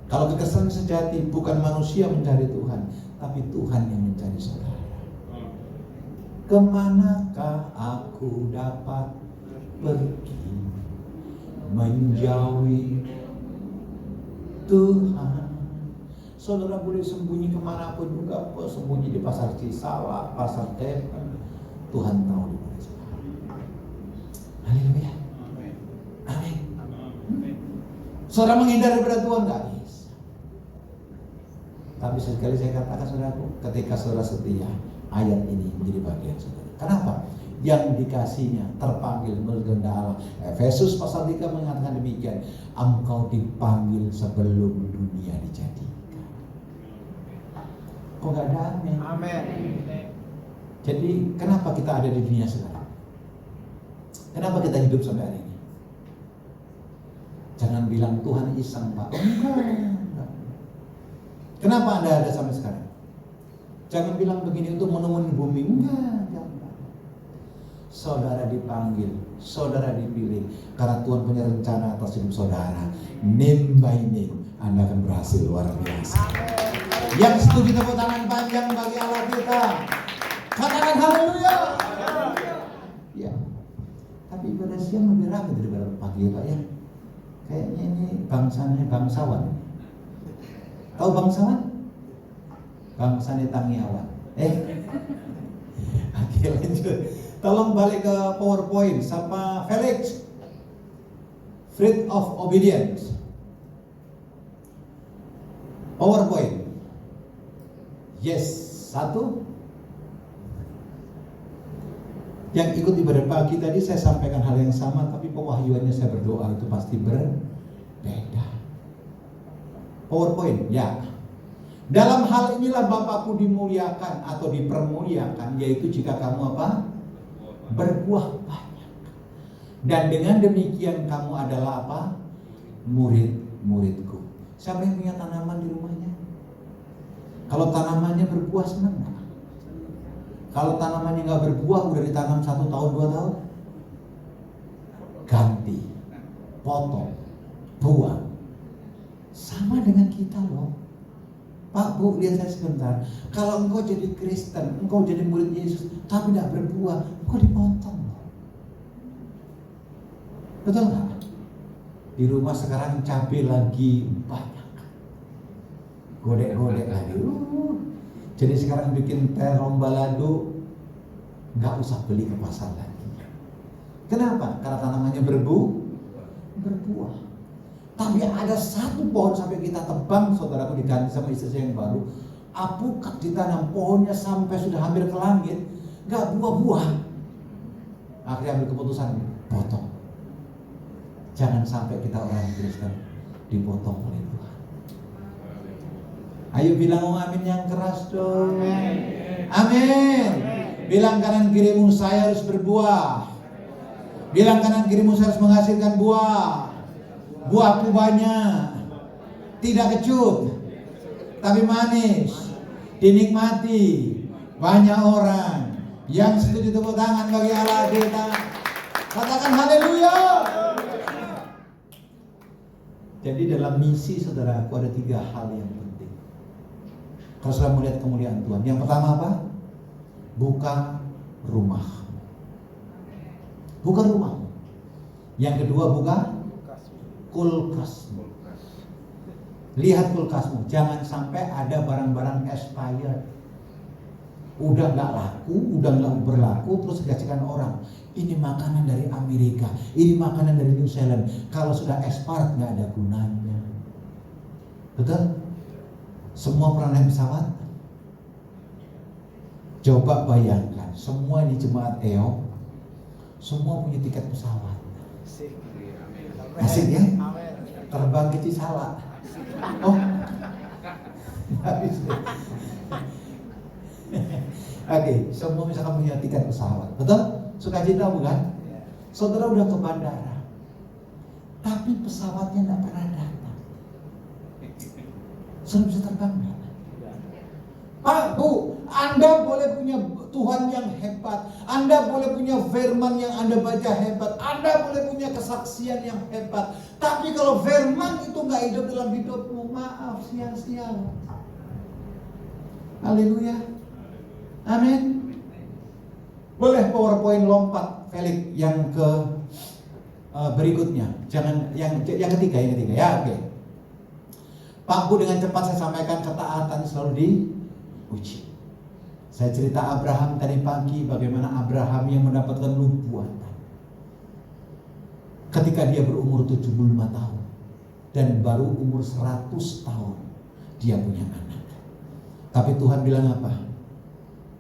Speaker 1: Kalau kekristenan sejati bukan manusia mencari Tuhan, tapi Tuhan yang mencari saudara. Kemanakah aku dapat pergi menjauhi Tuhan? Saudara boleh sembunyi kemanapun juga, sembunyi di pasar Cisalak, pasar Tepen. Tuhan tahu di mana saudara. Haleluya. Amin. Saudara menghindar daripada Tuhan nggak bisa. Tapi sekali saya katakan saudaraku, ketika saudara setia, ayat ini menjadi bagian saudara. Kenapa? Yang dikasihnya terpanggil menurut kehendak Allah. Efesus pasal 3 mengatakan demikian. Engkau dipanggil sebelum dunia dijadikan. Kok gak ada amin?
Speaker 7: Amin.
Speaker 1: Jadi kenapa kita ada di dunia sekarang? Kenapa kita hidup sampai hari ini? Jangan bilang Tuhan iseng Pak. Enggak. Kenapa Anda ada sampai sekarang? Jangan bilang begini untuk menemui bumi. Enggak. Saudara dipanggil, saudara dipilih, karena Tuhan punya rencana atas hidup saudara. Name by name, Anda akan berhasil luar biasa. Yang setuju tepuk tangan panjang bagi Allah kita. Katakan haleluya. Ya. Tapi ibadah siang lebih ramai daripada pagi Pak ya. Kayaknya ini bangsanya bangsawan. Tahu bangsawan? Bangsanya Tangiawan. Oke lanjut. Tolong balik ke PowerPoint. Sapa Felix. Fruit of Obedience. PowerPoint. Yes, satu. Yang ikut ibadah pagi tadi saya sampaikan hal yang sama, tapi pewahyuannya saya berdoa itu pasti berbeda. PowerPoint, ya. Dalam hal inilah Bapakku dimuliakan atau dipermuliakan, yaitu jika kamu apa? Berbuah banyak. Dan dengan demikian kamu adalah apa? Murid-muridku. Siapa yang punya tanaman di rumahnya? Kalau tanamannya berbuah senang gak? Kalau tanamannya gak berbuah, udah ditanam 1 tahun 2 tahun, ganti, potong, buang. Sama dengan kita loh. Pak Bu, lihat saya sebentar. Kalau engkau jadi Kristen, engkau jadi murid Yesus, tapi tidak berbuah, engkau dipotong. Betul nggak? Di rumah sekarang cabai lagi banyak, godek-godek lagi. Jadi sekarang bikin terong balado, nggak usah beli ke pasar lagi. Kenapa? Karena tanamannya berbuah. Tapi ada satu pohon sampai kita tebang, saudaraku diganti sama istri saya yang baru, apukat ditanam, pohonnya sampai sudah hampir ke langit, nggak buah-buah. Akhirnya ambil keputusan, potong. Jangan sampai kita orang Kristen dipotong oleh Tuhan. Ayo bilang amin yang keras dong. Amin. Bilang kanan kirimu, saya harus berbuah. Bilang kanan kirimu, saya harus menghasilkan buah. Buahku banyak, tidak kecut, tapi manis, dinikmati. Banyak orang yang setuju tepuk tangan bagi Allah kita. Katakan haleluya. Jadi dalam misi saudaraku ada 3 hal yang penting. Kalau saudara melihat kemuliaan Tuhan, yang pertama apa? Buka rumah. Buka rumah. Yang kedua buka kulkas. Lihat kulkasmu, jangan sampai ada barang-barang expired. Udah nggak laku, udah nggak berlaku, terus dikasihkan orang. Ini makanan dari Amerika, ini makanan dari New Zealand. Kalau sudah expired nggak ada gunanya. Betul? Semua pernah naik pesawat? Coba bayangkan, semua di jemaat EO, semua punya tiket pesawat. Asik ya? Terbang ke Cisalak. Oh, habis. Oke, semua misalkan punya tiket pesawat, betul? Sukacita bukan? Saudara udah ke bandara, tapi pesawatnya nggak pernah datang. Saudara bisa terbang nggak? Pak, Bu, Anda boleh punya Tuhan yang hebat, Anda boleh punya firman yang Anda baca hebat, Anda boleh punya kesaksian yang hebat, tapi kalau firman itu nggak hidup dalam hidupmu, maaf, sia-sia. Haleluya. Amin. Boleh PowerPoint lompat, Felix, yang ke berikutnya. Jangan yang ketiga ya, oke. Pak Bu, dengan cepat saya sampaikan ketaatan selalu diuji. Saya cerita Abraham tadi pagi, bagaimana Abraham yang mendapatkan nubuatan ketika dia berumur 75 tahun dan baru umur 100 tahun dia punya anak. Tapi Tuhan bilang apa?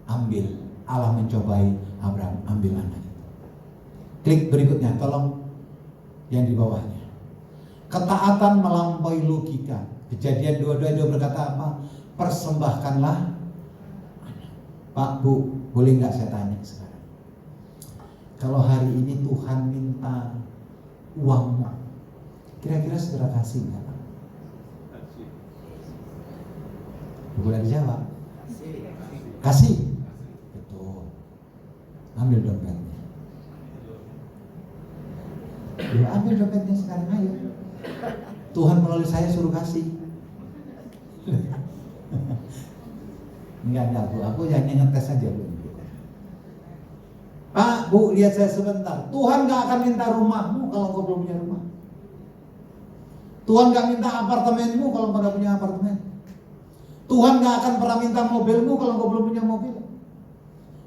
Speaker 1: Ambil. Allah mencobai Abraham, ambil anak itu. Klik berikutnya, tolong yang di bawahnya. Ketaatan melampaui logika. Kejadian 22 berkata apa? Persembahkanlah anak. Pak, Bu, boleh nggak saya tanya sekarang? Kalau hari ini Tuhan minta uangmu, kira-kira saudara kasih nggak? Boleh dijawab? Kasih. Betul. Ambil dompetnya. Ya, ambil dompetnya sekarang, ayo. Tuhan melalui saya suruh kasih. Enggak, Bu. Aku hanya ngetes aja, Bu. Pak, Bu, lihat saya sebentar. Tuhan gak akan minta rumahmu kalau kau belum punya rumah. Tuhan gak minta apartemenmu kalau kau gak punya apartemen. Tuhan gak akan pernah minta mobilmu kalau kau belum punya mobil.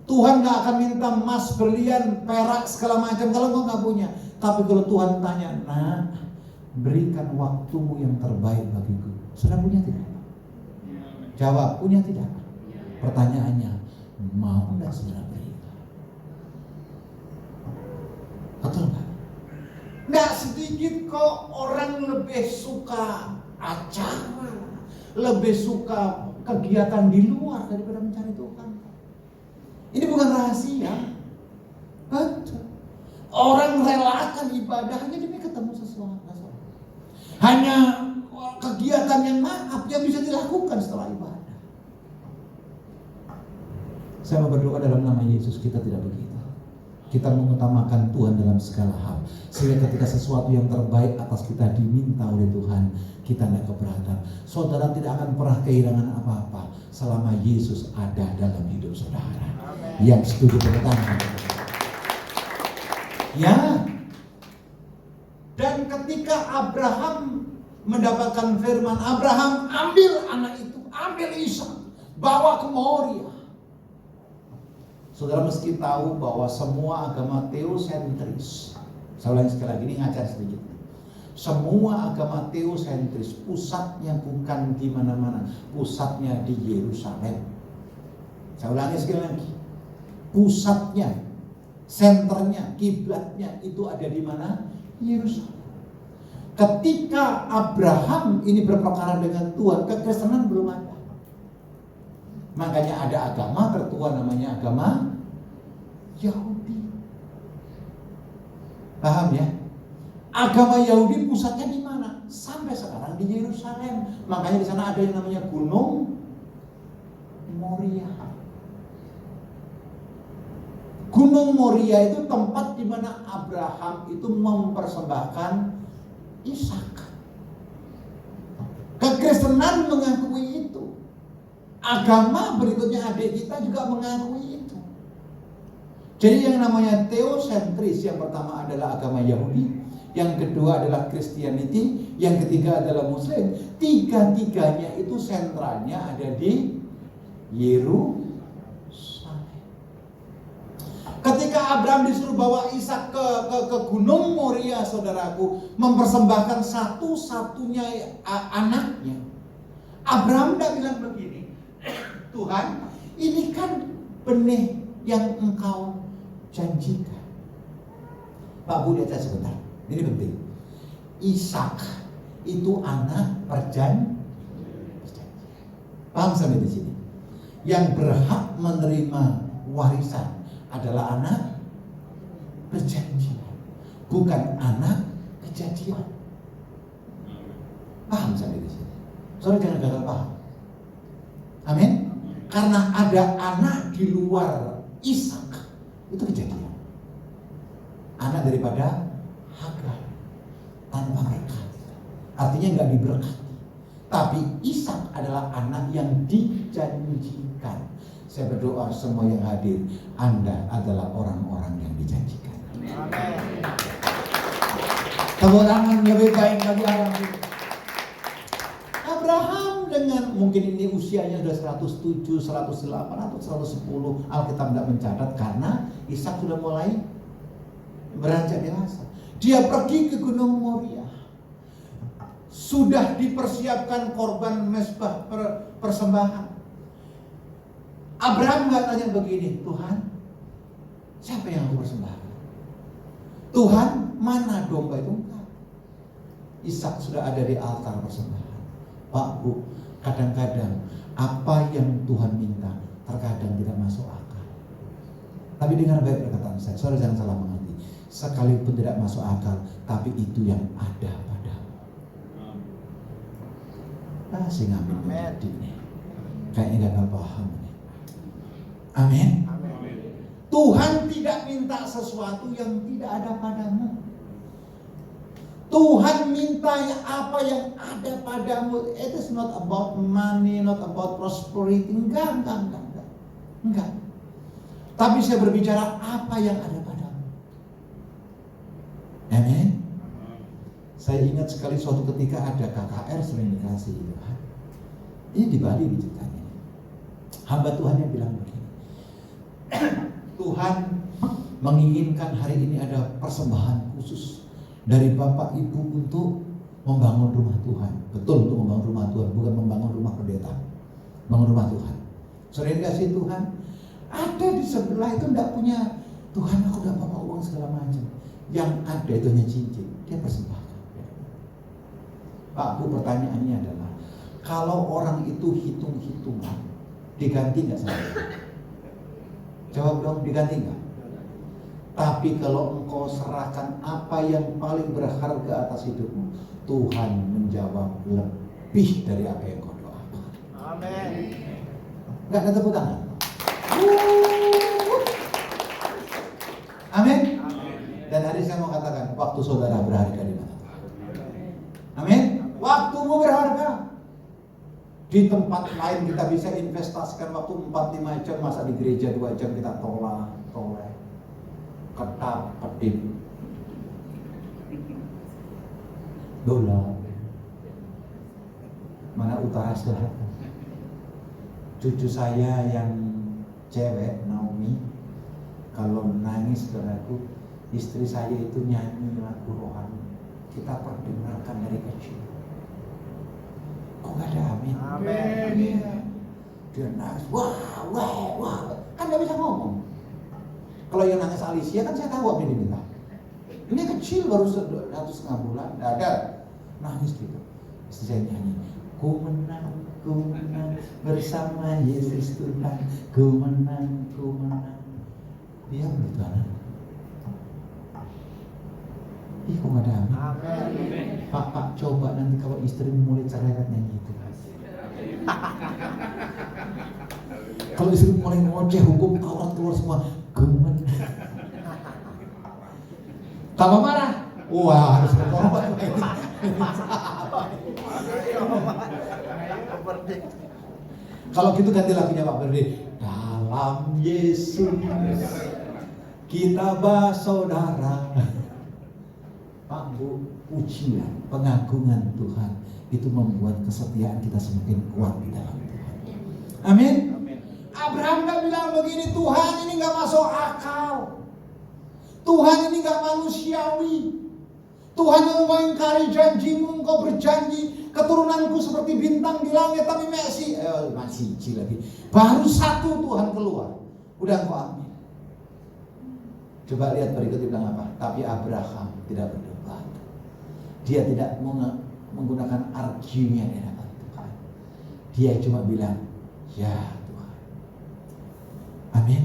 Speaker 1: Tuhan gak akan minta emas, berlian, perak, segala macam kalau kau gak punya. Tapi kalau Tuhan tanya, nah, berikan waktumu yang terbaik bagiku. Sudah punya tidak? Jawab, punya tidak? Pertanyaannya, mau gak saudara berikan? Betul gak? Gak sedikit kok orang lebih suka acara, lebih suka kegiatan di luar daripada mencari Tuhan. Ini bukan rahasia. Betul. Orang relakan ibadahnya demi ketemu sesuatu. Hanya kegiatan yang maaf yang bisa dilakukan setelah ibadah. Saya mau berdoa dalam nama Yesus, kita tidak begitu. Kita mengutamakan Tuhan dalam segala hal. Sehingga ketika sesuatu yang terbaik atas kita diminta oleh Tuhan, kita tidak keberatan. Saudara tidak akan pernah kehilangan apa-apa selama Yesus ada dalam hidup saudara. Yang setuju bertangan. Ya. Dan ketika Abraham mendapatkan firman, Abraham ambil anak itu, ambil Ishak, bawa ke Moria. Saudara mesti tahu bahwa semua agama teosentris. Saya ulangi sekali lagi, ini ngajar sedikit. Semua agama teosentris, pusatnya bukan di mana-mana, pusatnya di Yerusalem. Saya ulangi sekali lagi. Pusatnya, senternya, kiblatnya itu ada di mana? Yerusalem. Ketika Abraham ini berperkara dengan Tuhan, kekristenan belum ada. Makanya ada agama tertua namanya agama Yahudi. Paham ya? Agama Yahudi pusatnya di mana? Sampai sekarang di Yerusalem. Makanya di sana ada yang namanya Gunung Moria. Gunung Moria itu tempat di mana Abraham itu mempersembahkan Ishak. Kekristenan mengakui itu. Agama berikutnya adik kita juga mengakui itu. Jadi yang namanya teosentris, yang pertama adalah agama Yahudi, yang kedua adalah Christianity, yang ketiga adalah Muslim. Tiga-tiganya itu sentralnya ada di Yerusalem. Ketika Abraham disuruh bawa Ishak ke Gunung Moria, saudaraku, mempersembahkan satu-satunya anaknya, Abraham tidak bilang begini, Tuhan, ini kan benih yang engkau janjikan. Pak Bu, lihat saya sebentar, ini penting. Ishak itu anak perjanjian. Paham sampai di sini? Yang berhak menerima warisan adalah anak perjanjian, bukan anak kejadian. Paham sampai di sini? Soalnya jangan gagal paham. Amin. Karena ada anak di luar Ishak, itu kejadian. Anak daripada Hagar tanpa berkat, artinya nggak diberkati. Tapi Ishak adalah anak yang dijanjikan. Saya berdoa semua yang hadir, Anda adalah orang-orang yang dijanjikan. Amin. Tepuk tangan lebih baik bagi Abraham dengan mungkin ini usianya sudah 107, 108 atau 110. Alkitab tidak mencatat karena Ishak sudah mulai beranjak dewasa. Dia pergi ke Gunung Moria. Sudah dipersiapkan korban mezbah persembahan. Abraham nggak tanya begini, Tuhan, siapa yang aku persembahkan? Tuhan, mana domba itu? Enggak. Ishak sudah ada di altar persembahan. Pak Bu, kadang-kadang apa yang Tuhan minta terkadang tidak masuk akal. Tapi dengar baik perkataan saya, saudara jangan salah mengerti. Sekalipun tidak masuk akal, tapi itu yang ada padamu. Saya ngambil menjadi nih, kayaknya gagal paham nih. Amin. Tuhan tidak minta sesuatu yang tidak ada padamu. Tuhan minta apa yang ada padamu. It is not about money, not about prosperity. Enggak. Tapi saya berbicara apa yang ada padamu. Amin. Saya ingat sekali suatu ketika ada KKR sering dikasih Tuhan. Ini di Bali diceritanya. Hamba Tuhan yang bilang begini, Tuhan menginginkan hari ini ada persembahan khusus dari Bapak Ibu untuk membangun rumah Tuhan. Betul, untuk membangun rumah Tuhan, bukan membangun rumah pendeta. Membangun rumah Tuhan. Sering kasih Tuhan, ada di sebelah itu tidak punya, Tuhan aku dapat bawa uang segala macam. Yang ada itu hanya cincin, dia persembahkan. Pak Bu, pertanyaannya adalah, kalau orang itu hitung-hitungan, diganti nggak sama? Jawab dong, diganti nggak? Tapi kalau engkau serahkan apa yang paling berharga atas hidupmu, Tuhan menjawab lebih dari apa yang kau doakan. Amin. Nggak ada tepuk tangan. Amin. Dan hari saya mau katakan, waktu saudara berharga di mata Tuhan. Amin. Waktumu berharga. Di tempat lain kita bisa investasikan waktu 4-5 jam, masa di gereja 2 jam kita tolak, ketap, kedip, dolar. Mana utara saudara? Cucu saya yang cewek, Naomi, kalau nangis saudaraku, istri saya itu nyanyi lagu rohani. Kita perdengarkan dari kecil. Kok gak ada amin? Amin. Dia nangis, wah, kan gak bisa ngomong. Kalau yang nangis Alicia kan saya tahu apa yang diminta. Ini kecil baru 1,5 bulan, gak ada nangis gitu. Istri saya nyanyi, ku menang bersama Yesus Tuhan, ku menang. Dia begitu anak. Ih, kok gak ada amin? Pak, coba nanti kalau istri mulai cerewet nyanyi itu. Kalau istri mulai ngoceh, hukum Taurat keluar semua. Gemen. Tambah marah. Wah, harus bertobat. Kalau gitu ganti lagunya Pak Berde. Dalam Yesus kita bersaudara. Pak pujian, pengagungan Tuhan itu membuat kesetiaan kita semakin kuat di dalam Tuhan. Amin. Abraham gak bilang begini, Tuhan ini gak masuk akal, Tuhan ini gak manusiawi, Tuhan yang mengingkari janjimu. Engkau berjanji keturunanku seperti bintang di langit, tapi masih lagi. Baru satu Tuhan keluar, udah engkau ambil. Coba lihat berikut bilang apa? Tapi Abraham tidak berdebat. Dia tidak menggunakan argumen di hadapan Tuhan. Dia cuma bilang, ya Tuhan. Amin.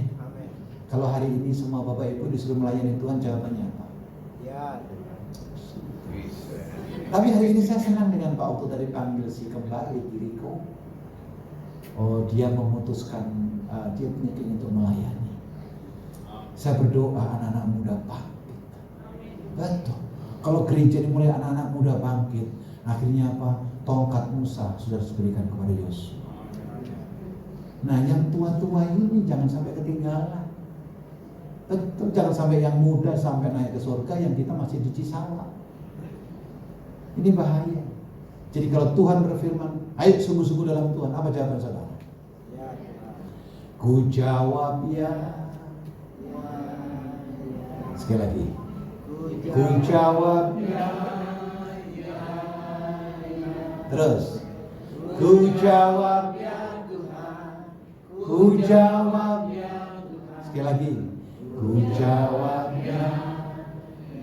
Speaker 1: Kalau hari ini semua Bapak Ibu disuruh melayani Tuhan, jawabannya apa? Ya Tuhan. Tapi hari ini saya senang dengan Pak Okto tadi panggil si kembali diriku. Oh, dia memutuskan, dia punya keinginan untuk melayani. Saya berdoa anak-anak muda bangkit. Betul. Kalau gereja ini mulai anak-anak muda bangkit, akhirnya apa? Tongkat Musa sudah diberikan kepada Yosua. Nah, yang tua-tua ini jangan sampai ketinggalan. Betul, jangan sampai yang muda sampai naik ke surga, yang kita masih di Cisawa. Ini bahaya. Jadi kalau Tuhan berfirman, ayo sungguh-sungguh dalam Tuhan, apa jawaban saudara? Ku jawab ya. Sekali lagi. Ku jawab ya. Terus. Ku jawab ya Tuhan. Ku jawab ya Tuhan. Sekali lagi. Ku jawab ya.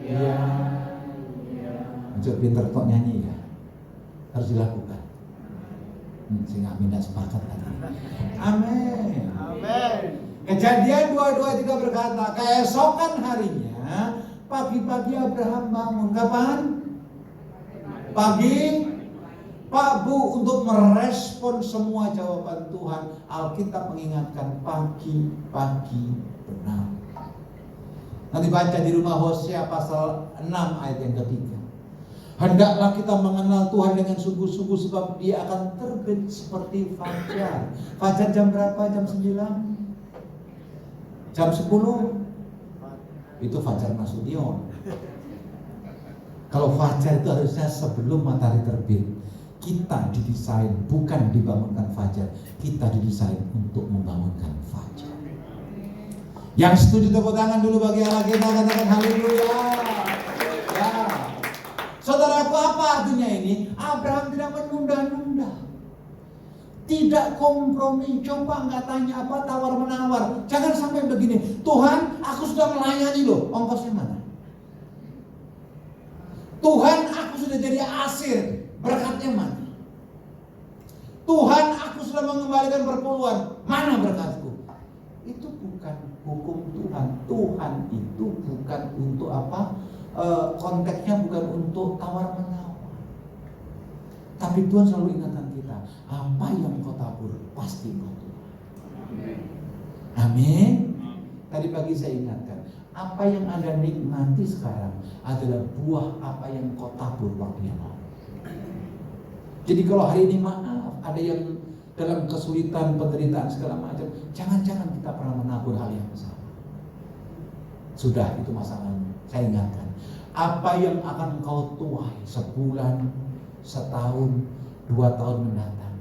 Speaker 1: Ya. Untuk pinter kok nyanyi ya, harus dilakukan. Sehingga amin dan sepakat tadi. Amin. Amin. Kejadian 22:3 berkata, keesokan harinya pagi-pagi Abraham bangun. Kapan? Pagi. Pak Bu, untuk merespon semua jawaban Tuhan, Alkitab mengingatkan pagi-pagi benar. Nanti baca di rumah Hosea pasal 6 ayat yang ketiga. Hendaklah kita mengenal Tuhan dengan sungguh-sungguh, sebab Dia akan terbit seperti fajar. Fajar jam berapa? Jam 9? Jam 10? Itu fajar Nasution. Kalau fajar itu harusnya sebelum matahari terbit. Kita didesain bukan dibangunkan fajar, kita didesain untuk membangunkan fajar. Yang setuju tepuk tangan dulu bagi Allah kita, katakan haleluya. Ya. Saudaraku, apa artinya ini? Abraham tidak menunda-nunda, tidak kompromi. Coba nggak tanya apa, tawar-menawar. Jangan sampai begini, Tuhan aku sudah melayani loh, ongkosnya mana? Tuhan aku sudah jadi asir, berkatnya mana? Tuhan aku sudah mengembalikan perpuluhan, mana berkatku? Itu bukan hukum Tuhan. Tuhan itu bukan untuk apa? Konteksnya bukan untuk tawar-menawar. Tapi Tuhan selalu ingatkan kita, apa yang kau tabur pasti kau tuai. Amin. Tadi pagi saya ingatkan, apa yang Anda nikmati sekarang adalah buah apa yang kau tabur waktu yang lalu. Jadi kalau hari ini maaf, ada yang dalam kesulitan, penderitaan segala macam, jangan-jangan kita pernah menabur hal yang sama. Sudah, itu masalahnya. Saya ingatkan, apa yang akan kau tuai sebulan, setahun, 2 tahun mendatang,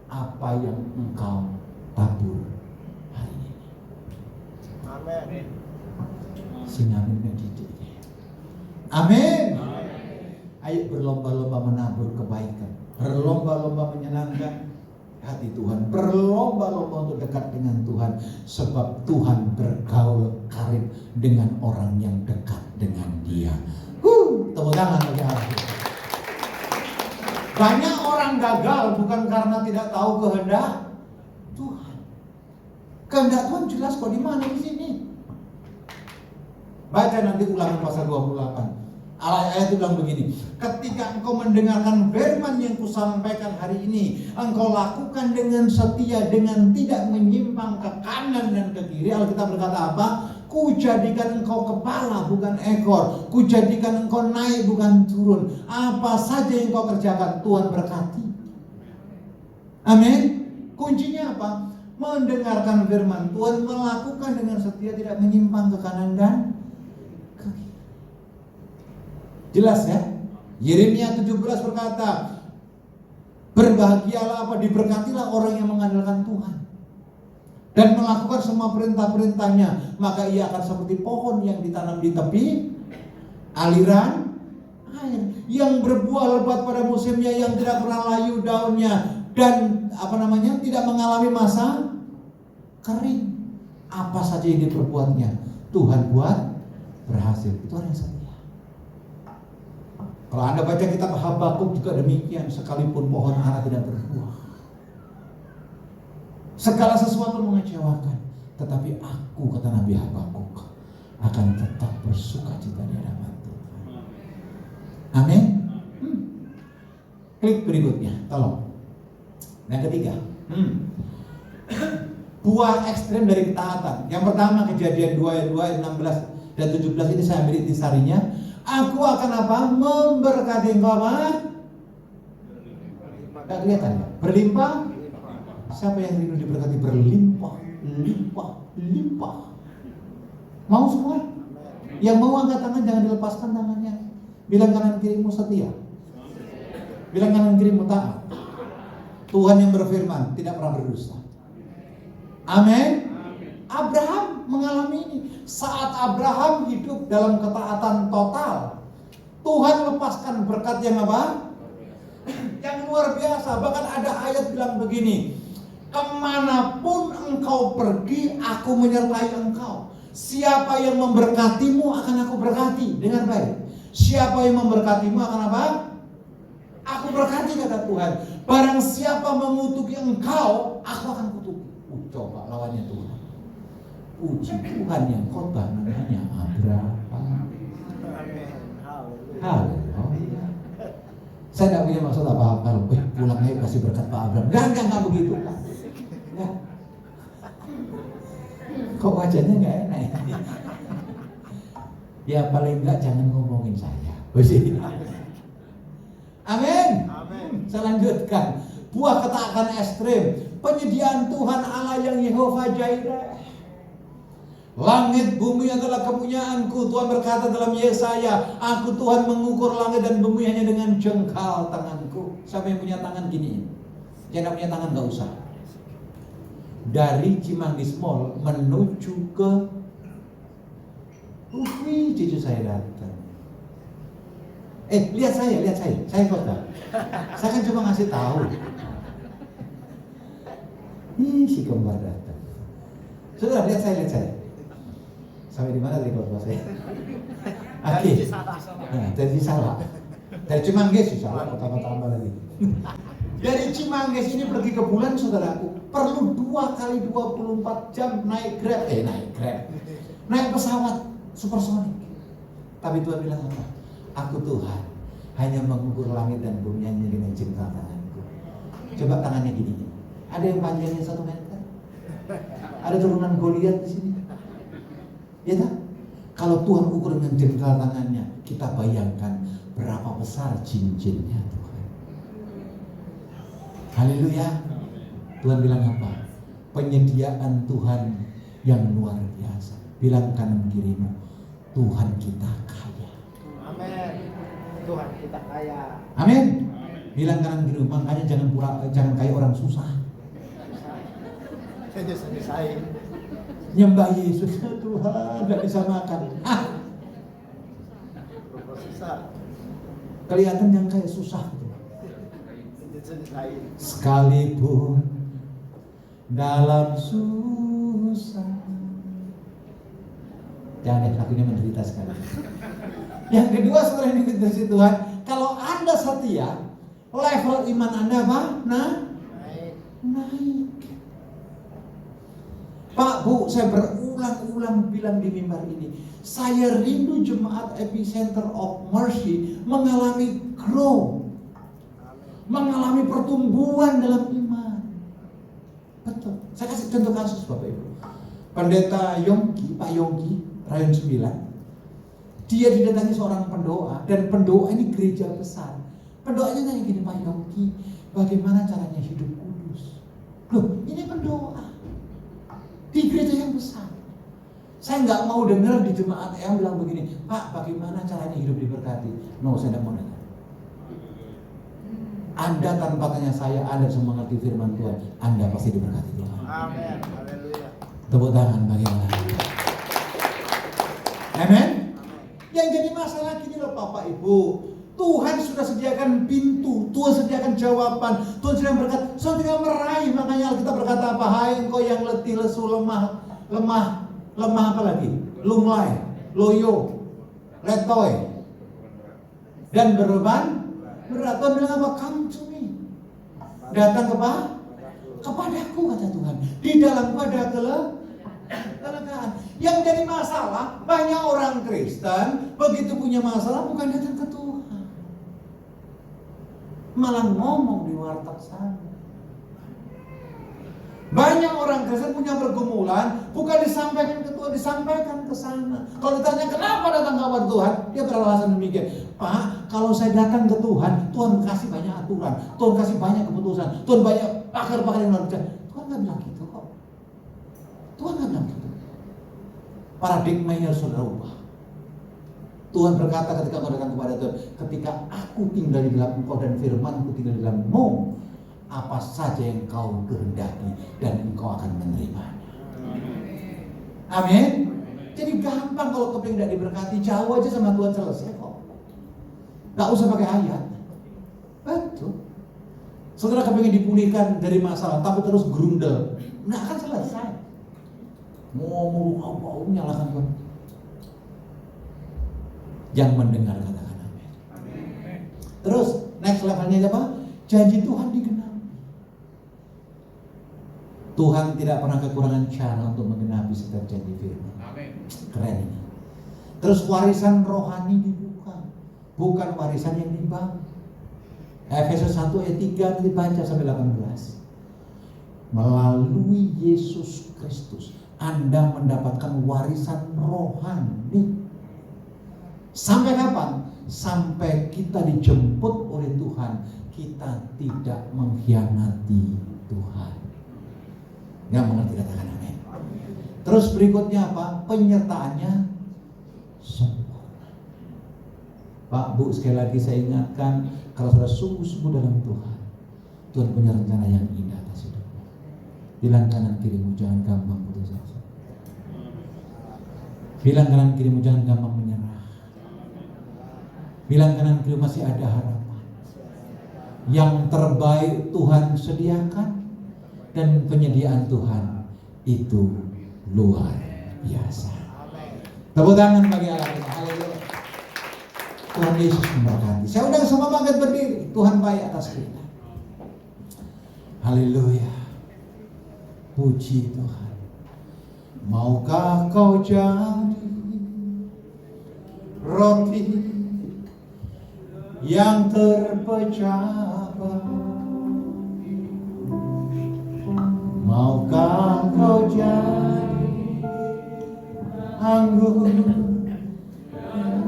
Speaker 1: apa yang engkau tabur hari ini. Amin. Sing amin mendidik. Amin. Ayo berlomba-lomba menabur kebaikan, berlomba-lomba menyenangkan hati Tuhan, berlomba-lomba untuk dekat dengan Tuhan, sebab Tuhan bergaul karib dengan orang yang dekat dengan Dia. Tepuk tangan bagi Allah. Banyak orang gagal bukan karena tidak tahu kehendak Tuhan. Kehendak Tuhan jelas kok, di mana? Di sini. Baca nanti Ulangan pasal 28. Ayat itu bilang begini, ketika engkau mendengarkan firman yang kusampaikan hari ini, engkau lakukan dengan setia, dengan tidak menyimpang ke kanan dan ke kiri. Alkitab berkata apa? Kujadikan engkau kepala bukan ekor, kujadikan engkau naik bukan turun. Apa saja yang kau kerjakan, Tuhan berkati. Amin. Kuncinya apa? Mendengarkan firman Tuhan, melakukan dengan setia, tidak menyimpang ke kanan dan ke kiri. Jelas ya? Yeremia 17 berkata, berbahagialah diberkatilah orang yang mengandalkan Tuhan dan melakukan semua perintah-perintahnya, maka ia akan seperti pohon yang ditanam di tepi aliran air, yang berbuah lebat pada musimnya, yang tidak pernah layu daunnya, dan tidak mengalami masa kering. Apa saja yang diperbuatnya, Tuhan buat berhasil. Itu orang yang setia. Kalau Anda baca kitab Habakuk juga demikian, sekalipun pohon ara tidak berbuah, segala sesuatu mengecewakan, tetapi aku, kata Nabi Habakuk, akan tetap bersuka cita di hadapan Tuhan. Amin. Klik berikutnya, tolong. Yang ketiga, buah ekstrem dari ketaatan. Yang pertama, Kejadian 2 ayat 16 dan 17 ini saya ambil intisarinya. Aku akan apa? Memberkati engkau apa? Tidak kelihatan ya? Berlimpah. Siapa yang rindu diberkati berlimpah, limpah, limpah? Mau semua? Yang mau angkat tangan, jangan dilepaskan tangannya. Bilang kanan kirimu setia. Bilang kanan kirimu taat. Tuhan yang berfirman, tidak pernah berdusta. Amin. Abraham mengalami ini. Saat Abraham hidup dalam ketaatan total, Tuhan lepaskan berkat yang apa? Yang luar biasa. Bahkan ada ayat bilang begini, kemanapun engkau pergi, aku menyertai engkau. Siapa yang memberkatimu akan aku berkati. Dengar baik. Siapa yang memberkatimu akan apa? Aku berkati, kata Tuhan. Barang siapa mengutuki engkau, aku akan kutuki. Coba lawannya Tuhan. Puji Tuhan yang khotbah namanya Abraham. Haleluya. Saya tidak punya maksud apa-apa. Pulang aja kasih berkat Pak Abraham. Enggak begitu. Enggak. Kok wajahnya enggak enak? Ya paling enggak jangan ngomongin saya. Amin. Saya lanjutkan. Buah ketaatan ekstrem, penyediaan Tuhan Allah yang Yehova Jireh. Langit bumi adalah kepunyaanku. Tuhan berkata dalam Yesaya, aku Tuhan mengukur langit dan bumi hanya dengan jengkal tanganku. Siapa yang punya tangan gini? Yang punya tangan gak usah. Dari Cimanggis Mall menuju ke cucu saya datang. Lihat saya kota. Saya kan cuma ngasih tahu. Si kembar datang. Sudah, lihat saya. Sampai di mana tadi khotbah saya? Oke. Dari Salah. Dari Cimanggis Salah, tambah lagi. Dari Cimanggis ini pergi ke bulan, saudaraku, perlu 2 kali 24 jam naik Grab. Naik pesawat supersonik. Tapi Tuhan bilang apa? Aku Tuhan hanya mengukur langit dan bumi hanya dengan jengkal tanganku. Coba tangannya gini. Ada yang panjangnya 1 meter. Ada turunan Goliat di sini. Ya tak? Kalau Tuhan ukur dengan jengkal tangannya, kita bayangkan berapa besar cincinnya Tuhan. Haleluya. Tuhan bilang apa? Penyediaan Tuhan yang luar biasa. Bilang kanan kirimu, Tuhan kita kaya. Amin. Tuhan kita kaya. Amin. Bilang kanan kirimu, makanya jangan kayak orang susah. Saya nyembah Yesus, Tuhan gak bisa makan. Kelihatan yang kayak susah gitu. Sekalipun dalam susah. Jangan lakunya menderita sekali. Yang kedua, setelah ini dikasih Tuhan, kalau Anda setia, level iman Anda apa? Naik. Pak, Bu, saya berulang-ulang bilang di mimbar ini, saya rindu jemaat Epicenter of Mercy mengalami grow, mengalami pertumbuhan dalam iman. Betul. Saya kasih contoh kasus Bapak Ibu. Pendeta Yongki, Pak Yongki, Rayon 9, dia didatangi seorang pendoa, dan pendoa ini gereja besar. Pendoanya nanya gini, Pak Yongki, bagaimana caranya hidup kudus? Loh, ini pendoa di gereja yang besar. Saya nggak mau dengar di jemaat yang bilang begini, Pak, bagaimana caranya hidup diberkati? No, saya tidak mau dengar. Anda tanpa tanya saya, Anda bisa mengerti firman Tuhan, Anda pasti diberkati Tuhan.
Speaker 7: Amin. Haleluya.
Speaker 1: Tepuk tangan bagi Allah. Amin. Yang jadi masalah gini loh Bapak Ibu, Tuhan sudah sediakan pintu, Tuhan sediakan jawaban, Tuhan sudah berkata, Tuhan tinggal meraih. Makanya Alkitab berkata apa? Hai engkau yang letih, lesu, lemah apa lagi? Lunglai, loyo, letoy, dan berbeban berat. Tuhan bilang apa? Come to me. Datang kepadaku kata Tuhan. Di dalam pada kelegaan. Yang jadi masalah, banyak orang Kristen begitu punya masalah bukan datang ke Tuhan, malah ngomong di warteg sana. Banyak orang Kristen punya pergumulan, bukan disampaikan ke Tuhan, disampaikan ke sana. Kalau ditanya kenapa datang ke hadapan Tuhan, dia beralasan demikian. Pak, kalau saya datang ke Tuhan, Tuhan kasih banyak aturan, Tuhan kasih banyak keputusan, Tuhan banyak pakar-pakar yang bekerja. Tuhan nggak bilang gitu kok. Tuhan nggak bilang gitu. Paradigmanya sudah ubah. Tuhan berkata ketika kau datang kepada Tuhan, ketika aku tinggal di dalam engkau dan firmanku tinggal di dalammu, apa saja yang kau kehendaki dan engkau akan menerimanya. Amin. Jadi gampang kalau kau tidak diberkati, jauh aja sama Tuhan selesai kok. Gak usah pakai ayat. Betul. Saudara kepengen dipulihkan dari masalah, tapi terus gerundel, nggak akan selesai. Ngomong apa nyalakan Tuhan. Yang mendengar katakan amin. Terus next levelnya apa? Janji Tuhan digenapi. Tuhan tidak pernah kekurangan cara untuk menggenapi setiap janji firman. Keren ini. Terus warisan rohani dibuka, bukan warisan yang dibangun. Efesus 1 ayat 3 dibaca sampai 18. Melalui Yesus Kristus Anda mendapatkan warisan rohani. Sampai kapan? Sampai kita dijemput oleh Tuhan, kita tidak mengkhianati Tuhan. Nggak mengerti katakan amin. Terus berikutnya apa? Penyertaannya sempurna. Pak, Bu, sekali lagi saya ingatkan, kalau saudara sungguh-sungguh dalam Tuhan, Tuhan punya rencana yang indah atas hidupmu. Bilang kanan kirimu jangan gampang putus asa. Bilang kanan kirimu jangan gampang menyerah. Bilang kanan kirimu masih ada harapan. Yang terbaik Tuhan sediakan, dan penyediaan Tuhan itu luar biasa. Tepuk tangan bagi Allah kita. Haleluya. Tuhan Yesus memberkati. Saya undang semua bangkit berdiri. Tuhan baik atas kita. Haleluya. Puji Tuhan. Maukah kau jadi roti yang terpecah belah? Maukah kau jadi anggur yang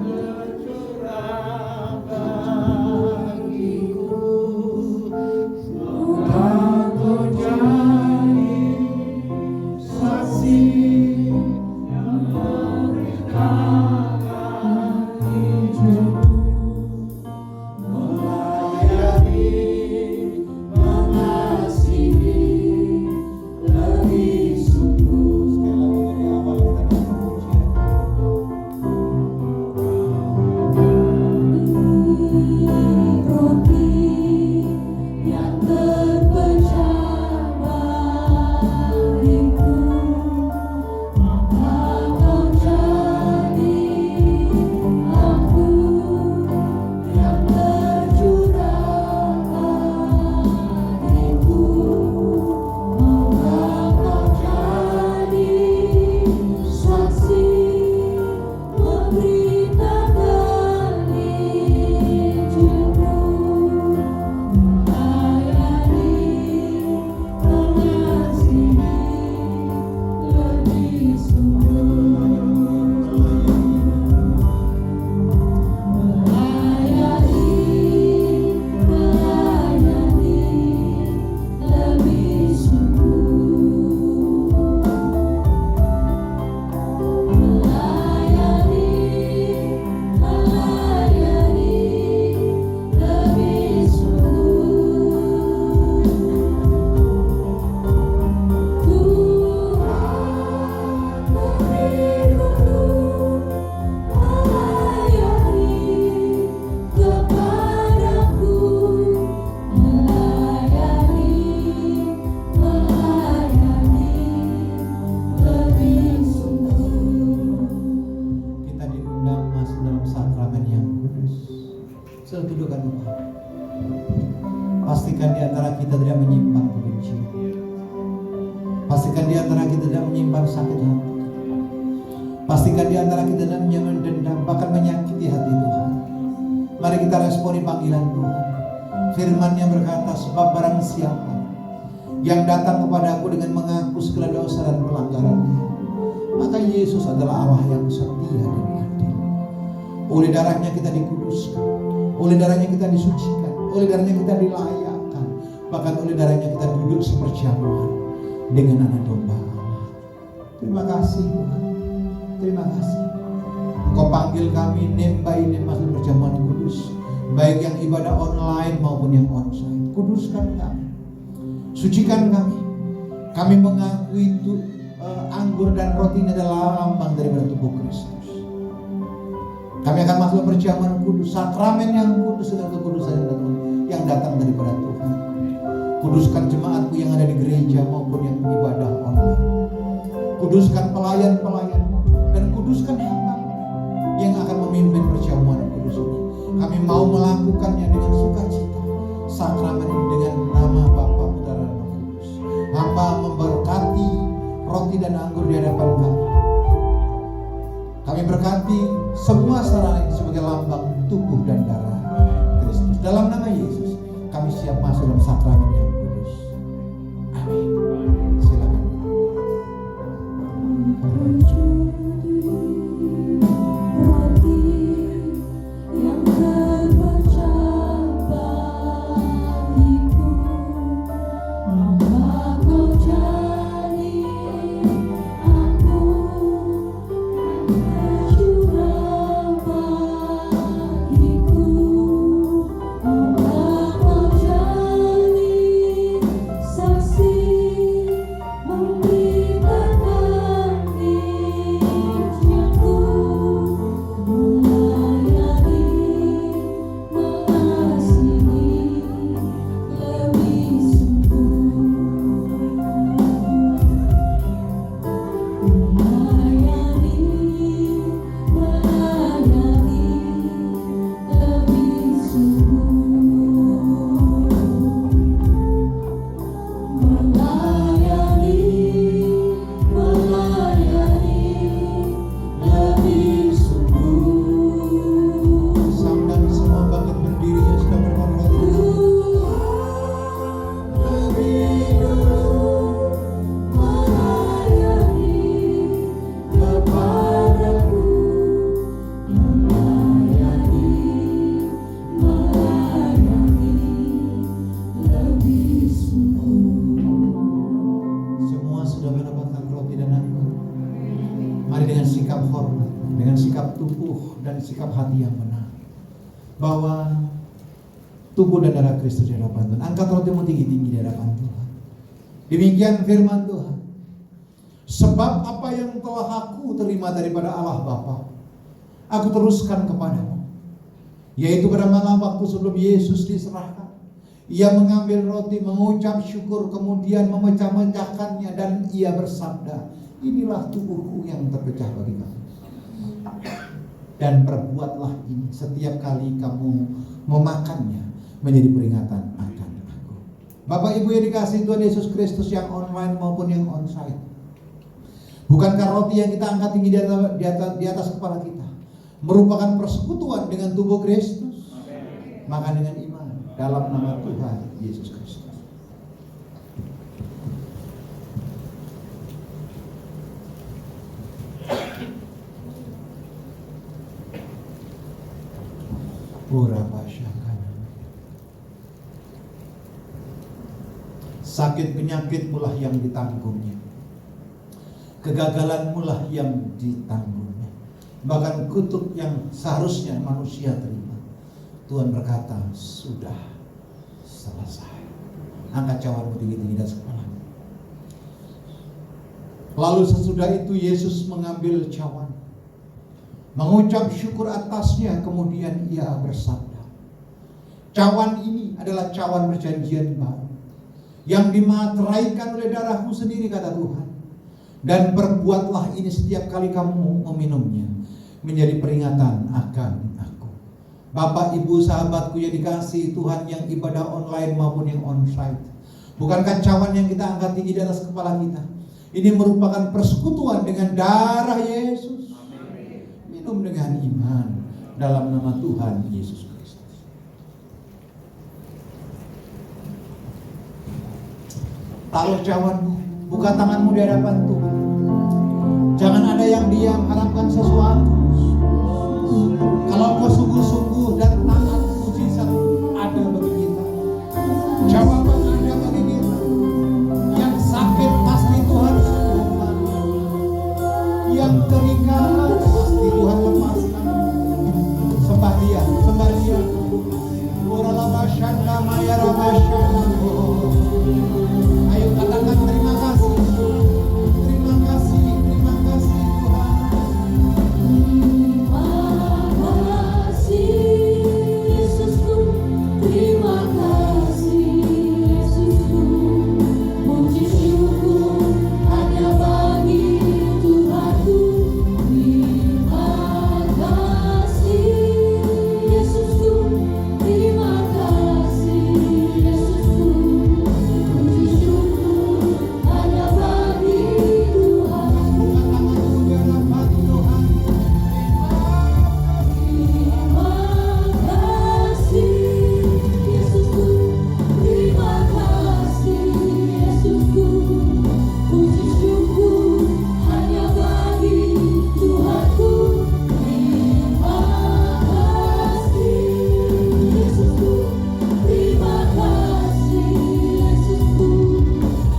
Speaker 1: bercurah bagiku? Maukah kau jadi saksi yang memberikan hidupku, melayani, mengasihi lebih sungguh. Sekali lagi dari awal kita puji. antara kita tidak menyimpan sakit hati. Pastikan di antara kita tidak menyimpan dendam, bahkan menyakiti hati Tuhan. Mari kita responi panggilan Tuhan. Firman-Nya berkata, sebab barang siapa yang datang kepada Aku dengan mengaku segala dosa dan pelanggarannya, maka Yesus adalah Allah yang setia dan adil. Oleh darahnya kita dikuduskan, oleh darahnya kita disucikan, oleh darahnya kita dilayakkan, bahkan oleh darahnya kita duduk seperjamuan dengan anak domba Allah. Terima kasih Tuhan, terima kasih. Engkau panggil kami name by name masuk perjamuan kudus, baik yang ibadah online maupun yang onsite. Kuduskan kami, sucikan kami. Kami mengakui itu anggur dan roti ini adalah lambang daripada tubuh Kristus. Kami akan masuk perjamuan kudus, sakramen yang kudus dan kekudusan yang datang daripada Tuhan. Kuduskan jemaatku yang ada di gereja maupun yang ibadah online. Kuduskan pelayan-pelayanmu dan kuduskan hamba yang akan memimpin perjamuan kudus ini. Kami mau melakukannya dengan sukacita. Sakramen ini dengan nama Bapa, Putra dan Roh Kudus. Hamba memberkati roti dan anggur di hadapan kami. Kami berkati semua sarana ini sebagai lambang tubuh dan darah Kristus. Dalam nama Yesus, kami siap masuk dalam sakramen yang kudus. Amin. Silakan. Sikap hati yang benar bahwa tubuh dan darah Kristus di hadapan Tuhan. Angkat rotimu tinggi-tinggi di hadapan Tuhan. Demikian firman Tuhan. Sebab apa yang telah Aku terima daripada Allah Bapa, Aku teruskan kepadamu. Yaitu pada malam waktu sebelum Yesus diserahkan, Ia mengambil roti, mengucap syukur, kemudian memecah-mecahkannya, dan Ia bersabda, inilah tubuhku yang terpecah bagi kamu. Dan perbuatlah ini setiap kali kamu memakannya menjadi peringatan akan Aku. Bapak Ibu yang dikasihi Tuhan Yesus Kristus, yang online maupun yang onsite, bukankah roti yang kita angkat tinggi di atas kepala kita merupakan persekutuan dengan tubuh Kristus? Maka dengan iman dalam nama Tuhan Yesus Kristus, sakit penyakit mulah yang ditanggungnya, kegagalan mulah yang ditanggungnya, bahkan kutuk yang seharusnya manusia terima, Tuhan berkata sudah selesai. Angkat cawanmu tinggi-tinggi di atas kepala. Lalu sesudah itu Yesus mengambil cawan, mengucap syukur atasnya, kemudian Ia bersabda, cawan ini adalah cawan perjanjian baru yang dimateraikan oleh darahku sendiri, kata Tuhan. Dan perbuatlah ini setiap kali kamu meminumnya menjadi peringatan akan Aku. Bapak, Ibu, sahabatku yang dikasihi Tuhan, yang ibadah online maupun yang onsite, bukankah cawan yang kita angkat tinggi di atas kepala kita Ini merupakan persekutuan dengan darah Yesus. Minum dengan iman dalam nama Tuhan Yesus Kristus. Taruh cawanmu, buka tanganmu di hadapan Tuhan. Jangan ada yang diam, harapkan sesuatu. Kalau kau sungguh-sungguh dan taat, mujizat ada bagi kita. Jawaban ada bagi kita. Yang sakit pasti Tuhan sembuhkan. Yang terikat pasti Tuhan lepaskan. Sembah Dia, sembah Dia. Uralabashanda mayarabashanda. Ayo katakan terima kasih. Terima kasih, terima kasih Tuhan.
Speaker 2: Terima kasih Yesusku, terima kasih Yesusku. Puji syukur hanya bagi Tuhanku. Terima kasih Yesusku, terima kasih Yesusku. Puji syukur hanya bagi Tuhan.
Speaker 1: Buka tanganmu di hadapan Tuhan.
Speaker 2: Terima kasih Yesusku, terima kasih Yesusku. Puji syukur hanya bagi Tuhanku. Terima kasih Yesusku, terima kasih Yesusku.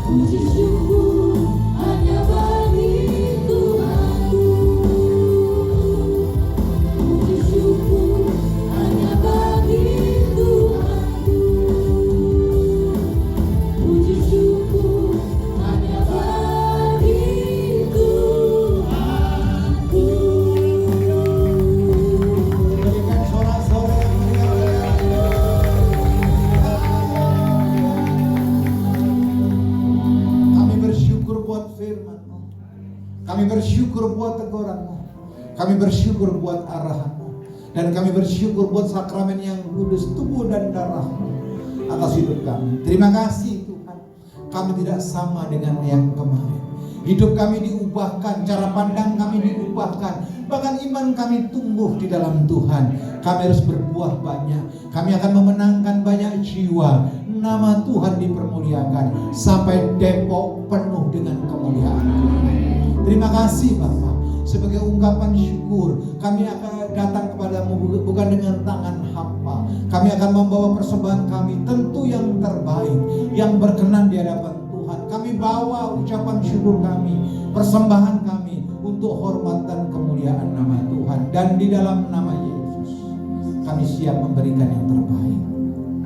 Speaker 2: Puji syukur hanya bagi Tuhanku. Puji syukur hanya bagi Tuhanku. Puji syukur hanya bagi Tuhanku.
Speaker 1: Berikan sorak-sorai yang meriah. Kami bersyukur buat firman-Mu. Kami bersyukur buat teguran-Mu. Kami bersyukur buat arahan-Mu. Dan kami bersyukur buat sakramen yang kudus, tubuh dan darah-Mu atas hidup kami. Terima kasih Tuhan. Kami tidak sama dengan yang kemarin. Hidup kami diubahkan, cara pandang kami diubahkan. Bahkan iman kami tumbuh di dalam Tuhan. Kami harus berbuah banyak. Kami akan memenangkan banyak jiwa. Nama Tuhan dipermuliakan sampai Depok penuh dengan kemuliaan Tuhan. Terima kasih Bapak. Sebagai ungkapan syukur, kami akan datang kepadamu bukan dengan tangan hampa. Kami akan membawa persembahan kami tentu yang terbaik, yang berkenan di hadapan Tuhan. Kami bawa ucapan syukur kami, persembahan kami untuk hormat dan kemuliaan nama Tuhan. Dan di dalam nama Yesus, kami siap memberikan yang terbaik.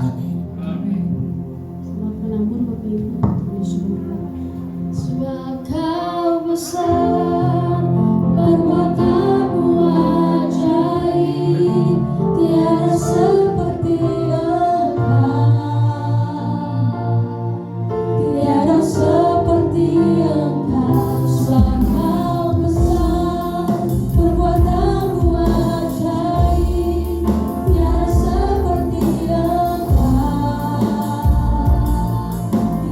Speaker 1: Amin.
Speaker 2: Selamat menabur Bapak Ibu. Sebab Kau besar, perbuatanmu ajaib, tiada seperti Engkau, tiada seperti Engkau. Sebab Kau besar, perbuatanmu ajaib, tiada seperti Engkau,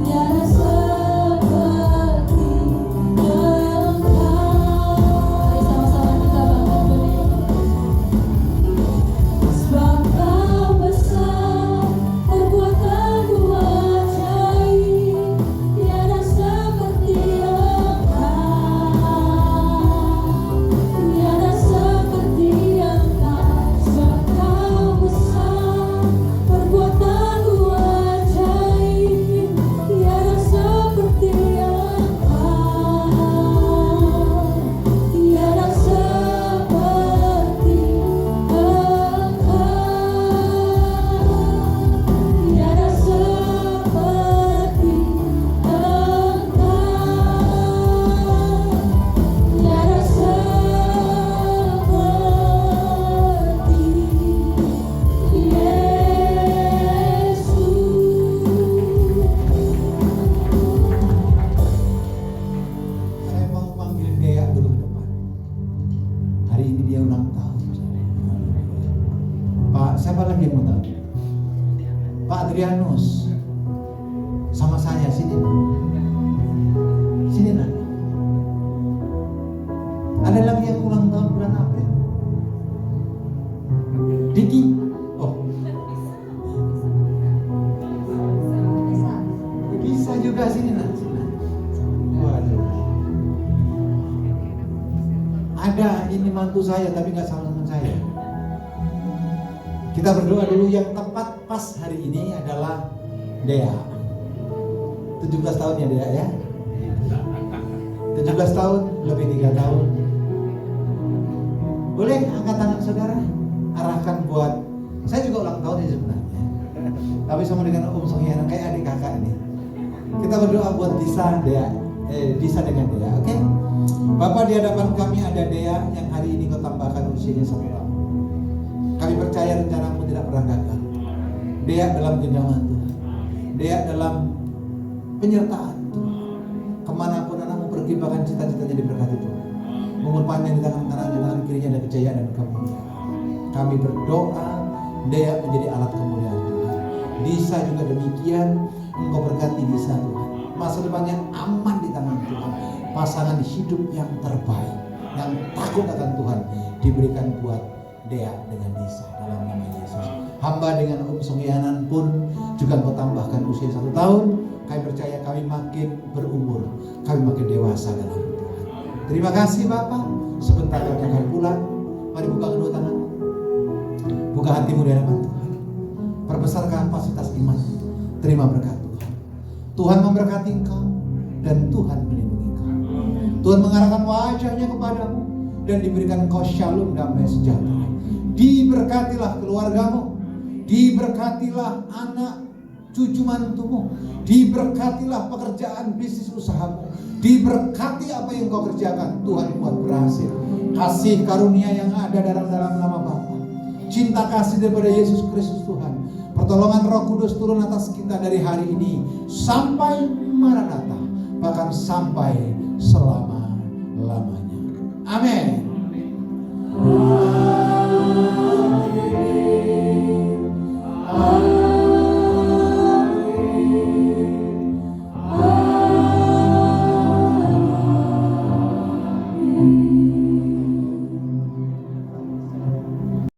Speaker 2: tiada seperti Engkau. Mari sama-sama kita bangkit berdiri. Sebab Kau besar, perbuatanmu ajaib, tiada seperti Engkau, tiada seperti Engkau. Sebab Kau besar, perbuatanmu ajaib, tiada seperti Engkau, tiada seperti Engkau, tiada seperti Engkau, tiada seperti Yesus.
Speaker 1: Saya mau panggil Dea dulu ke depan. Hari ini dia ulang tahun. Pak, siapa lagi yang mau tahu? Pak Adrianus. Sama saya, sini. Sini nak. Diki. Oh. Bisa juga sini nanti. Waduh. Ada ini mantu saya tapi nggak sama dengan saya. Kita berdoa dulu. Yang tepat pas hari ini adalah Dea. 17 tahun ya Dea ya. 17 tahun lebih 3 tahun. Boleh angkat tangan saudara, arahkan buat saya juga ulang tahun ya sebenarnya. Tapi sama dengan Songhyana kayak adik kakak ini. Kita berdoa buat Disa dengan Dea, oke? Bapak, di hadapan kami ada Dea yang hari ini kau tambahkan usianya 1 tahun. Kami percaya rencanamu tidak pernah gagal. Dea dalam genggaman Tuhan. Dea dalam penyertaan Tuhan. Kemanapun anakmu pergi, bahkan cita-citanya diberkati Tuhan. Umur panjang di tangan kanan, di tangan kirinya ada kejayaan dan kemuliaan. Kami berdoa Dea menjadi alat kemuliaan Tuhan. Disa juga demikian. Engkau berkati Disa Tuhan. Masa depannya aman di tangan Tuhan. Pasangan hidup yang terbaik, yang takut akan Tuhan diberikan buat Dea dengan Disa dalam nama Yesus. Hamba dengan Songyanan pun juga engkau tambahkan usia 1 tahun. Kami percaya kami makin berumur, kami makin dewasa dalam Tuhan. Terima kasih Bapak. Sebentar kami akan pulang. Mari buka kedua tangan, buka hatimu di hadapan Tuhan. Perbesar kapasitas iman. Terima berkat Tuhan. Tuhan memberkati engkau dan Tuhan melindungi engkau. Tuhan mengarahkan wajahnya kepadamu dan diberikan engkau shalom, damai sejahtera. Diberkatilah keluargamu, diberkatilah anak cucu mantumu, diberkatilah pekerjaan bisnis usahamu, diberkati apa yang kau kerjakan. Tuhan buat berhasil. Kasih karunia yang ada dalam nama Bapa, cinta kasih daripada Yesus Kristus Tuhan, pertolongan Roh Kudus turun atas kita dari hari ini sampai Maranatha, bahkan sampai selama-lamanya. Amin.